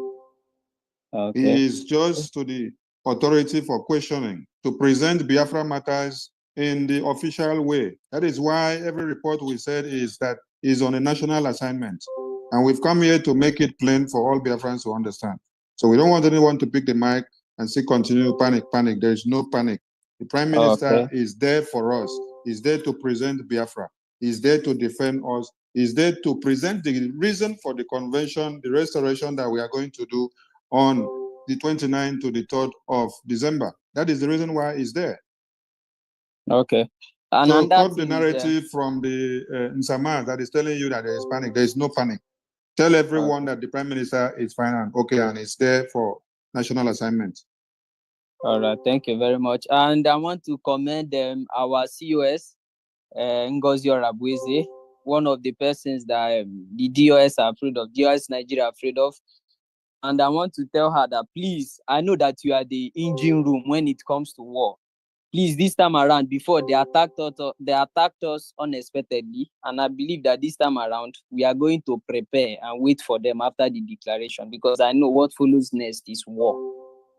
He is just to the authority for questioning, to present Biafra matters in the official way. That is why every report we said is that he's on a national assignment. And we've come here to make it plain for all Biafrans to understand. So we don't want anyone to pick the mic and say, continue, panic. There is no panic. The Prime Minister is there for us. He's there to present Biafra. He's there to defend us. He's there to present the reason for the convention, the restoration that we are going to do on the 29th to the 3rd of December. That is the reason why he's there. Okay. And so cut the is, narrative from the Nsama that is telling you that there is panic. There is no panic. Tell everyone that the Prime Minister is fine and okay and is there for national assignment. All right, thank you very much. And I want to commend our COS, Ngozi Orabueze, one of the persons that the DOS are afraid of, DOS Nigeria are afraid of. And I want to tell her that, please, I know that you are the engine room when it comes to war. Please, this time around, before they attacked us unexpectedly, and I believe that this time around, we are going to prepare and wait for them after the declaration, because I know what follows next is war.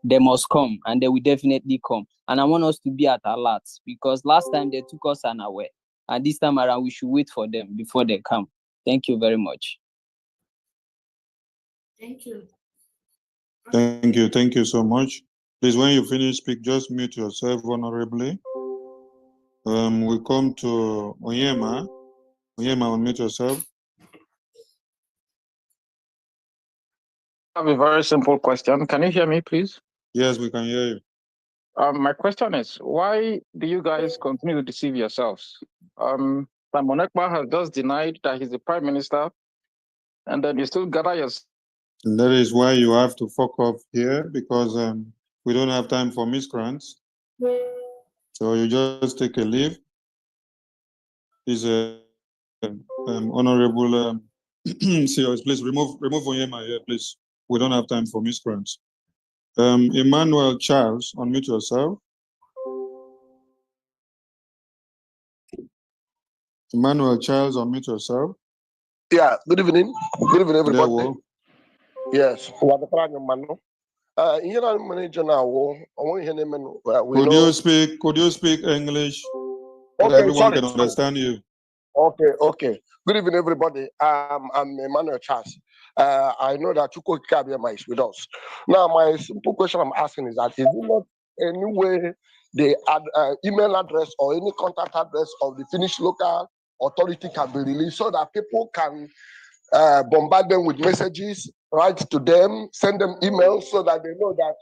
They must come, and they will definitely come. And I want us to be at alert, because last time they took us unaware, and this time around, we should wait for them before they come. Thank you very much. Thank you. Thank you so much. Please, when you finish speak, just mute yourself honorably. We come to Onyema. Onyema, unmute yourself. I have a very simple question. Can you hear me, please? Yes, we can hear you. My question is, why do you guys continue to deceive yourselves? Simon Ekpa has just denied that he's the Prime Minister, and then you still gather yourselves. And that is why you have to fuck off here, because we don't have time for miscreants. So you just take a leave. Is honorable COS, please remove Onyema here, please. We don't have time for miscreants. Emmanuel Charles, unmute yourself. Emmanuel Charles, unmute yourself. Yeah, good evening. Good evening, everybody. Yes. Could you speak English so okay, that everyone sorry. can understand you? Okay. Good evening, everybody. I'm Emmanuel Charles. I know that Chuko Kabiama is with us. Now, my simple question I'm asking is that is it not any way the email address or any contact address of the Finnish local authority can be released so that people can bombard them with messages, write to them, send them emails so that they know that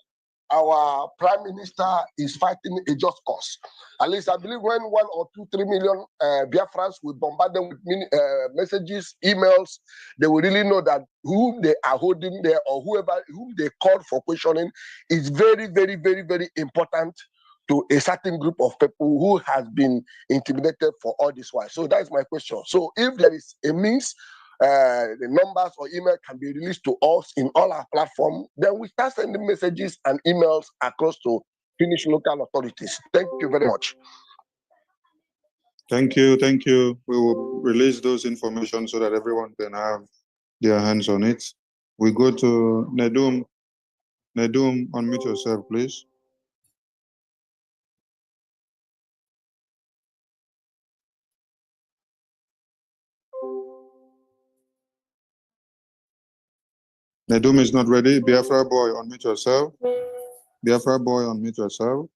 our Prime Minister is fighting a just cause. At least I believe when 1 or 2, 3 million Biafrans will bombard them with messages, emails, they will really know that whom they are holding there or whom they called for questioning is very, very, very, very important to a certain group of people who has been intimidated for all this while. So that is my question. So if there is a means, the numbers or email can be released to us in all our platforms, then we start sending messages and emails across to Finnish local authorities. Thank you very much. Thank you. We will release those information so that everyone can have their hands on it. We go to Nedum. Nedum, unmute yourself, please. Nedum is not ready. Biafra boy, unmute yourself. Biafra boy, unmute yourself.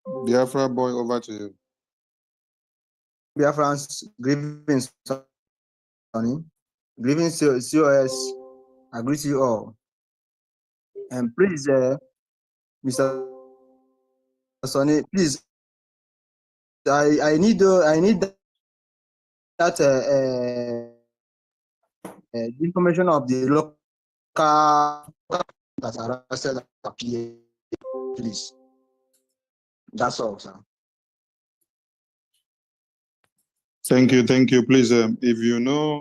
Biafra boy, over to you. Biafrans, greetings, Sonny. Greetings, COS. I greet you all. And please, Mr. Sonny, please, I need that the information of the local that are arrested appear, please. That's all, sir. Thank you. Please, if you know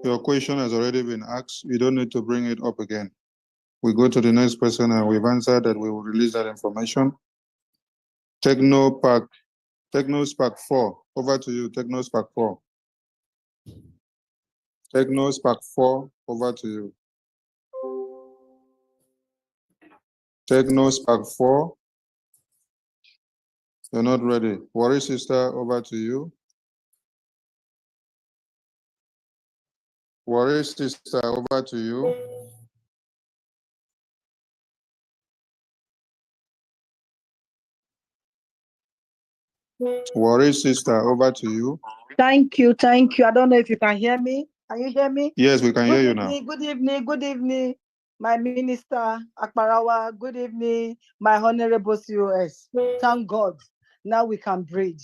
your question has already been asked, you don't need to bring it up again. We go to the next person and we've answered that we will release that information. TechnoSpark 4. Over to you, TechnoSpark 4. TechnoSpark 4, over to you. TechnoSpark 4. You're not ready. Worry sister, over to you. Warrior sister, over to you. Warrior sister, over to you. Thank you, thank you. I don't know if you can hear me. Can you hear me? Yes, we can hear you now. Good evening, good evening, my minister, Akparawa. Good evening, my honorable COS. Thank God. Now we can breathe.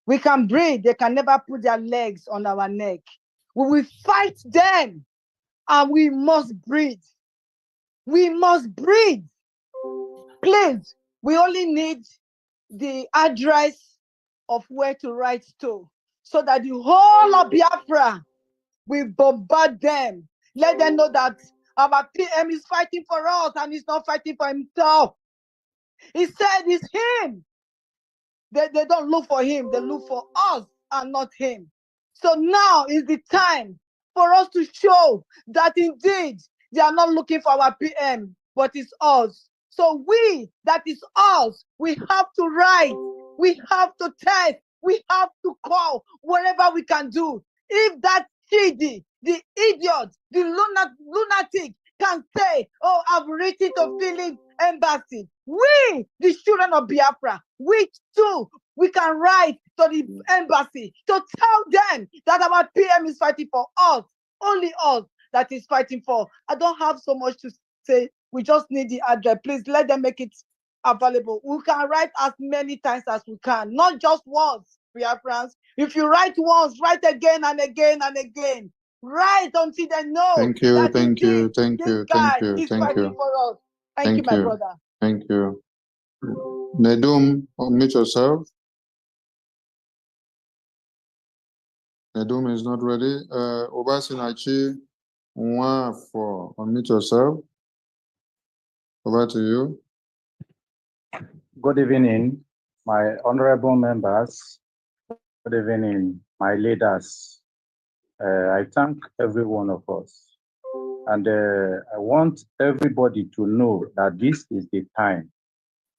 We can breathe. They can never put their legs on our neck. We will fight them and we must breathe. We must breathe. Please, we only need the address of where to write to so that the whole of Biafra will bombard them. Let them know that our PM is fighting for us and he's not fighting for himself. He said it's him. They don't look for him. They look for us and not him. So now is the time for us to show that indeed they are not looking for our PM, but it's us. So we, that is us, we have to write, we have to test, we have to call, whatever we can do. If that kid, the idiot, the lunatic can say, oh, I've written to Philip Embassy. We, the children of Biafra, we too, we can write to the embassy to tell them that our PM is fighting for us, only us that is fighting for. I don't have so much to say. We just need the address. Please let them make it available. We can write as many times as we can, not just once, Biafrans. If you write once, write again and again and again. Write until they know Thank you, that thank you, thank this you, guy thank you, is thank fighting you. for us. Thank you, my brother. Thank you. Nedum, unmute yourself. Nedum is not ready. Obasinachi, Nwafo, unmute yourself. Over to you. Good evening, my honorable members. Good evening, my leaders. I thank every one of us. And I want everybody to know that this is the time.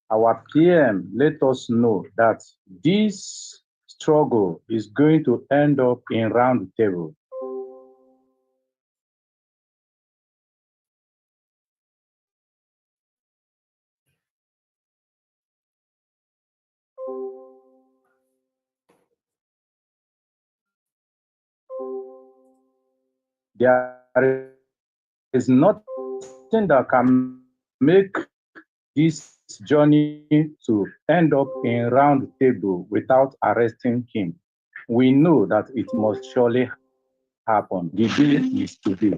Our PM let us know that this struggle is going to end up in round table. There is nothing that can make this journey to end up in round table without arresting him. We know that it must surely happen. The day is today.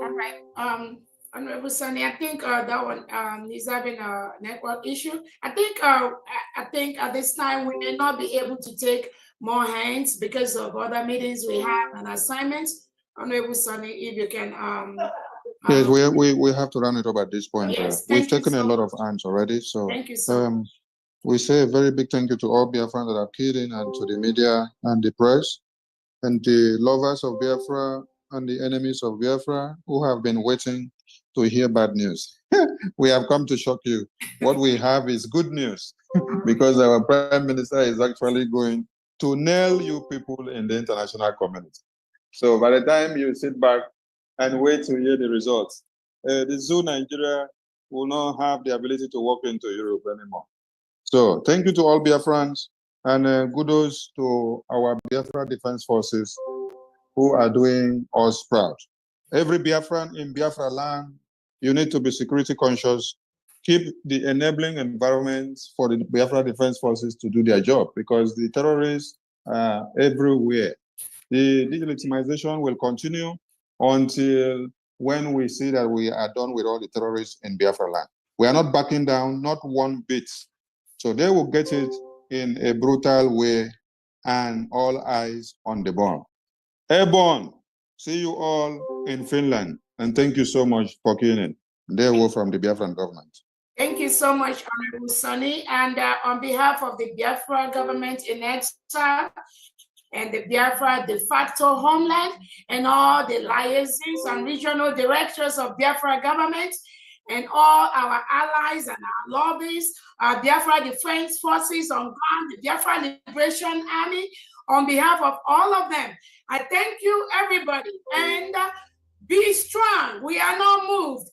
All right. Honorable Sunny, I think that one is having a network issue. I think at this time we may not be able to take more hands because of other meetings we have and assignments. Honorable Sunny, if you can. Yes, we have to run it up at this point. Yes, we've taken a lot of hands already, so thank you so much. We say a very big thank you to all Biafrans that have keyed in, and to the media and the press, and the lovers of Biafra and the enemies of Biafra who have been waiting to hear bad news. We have come to shock you. What we have is good news because our Prime Minister is actually going to nail you people in the international community. So by the time you sit back and wait to hear the results, the zoo Nigeria will not have the ability to walk into Europe anymore. So thank you to all Biafrans, and kudos to our Biafra Defense Forces who are doing us proud. Every Biafran in Biafra land, you need to be security conscious. Keep the enabling environment for the Biafra Defense Forces to do their job, because the terrorists are everywhere. The delegitimization will continue until when we see that we are done with all the terrorists in Biafra land. We are not backing down, not one bit. So they will get it in a brutal way, and all eyes on the ball. Airborne, see you all in Finland, and thank you so much for keying in. They were from the Biafran government. Thank you so much, Honorable Sonny. And on behalf of the Biafra government in exile and the Biafra de facto homeland and all the liaisons and regional directors of Biafra government and all our allies and our lobbies, our Biafra Defense Forces on ground, the Biafra Liberation Army, on behalf of all of them, I thank you, everybody, and be strong. We are not moved.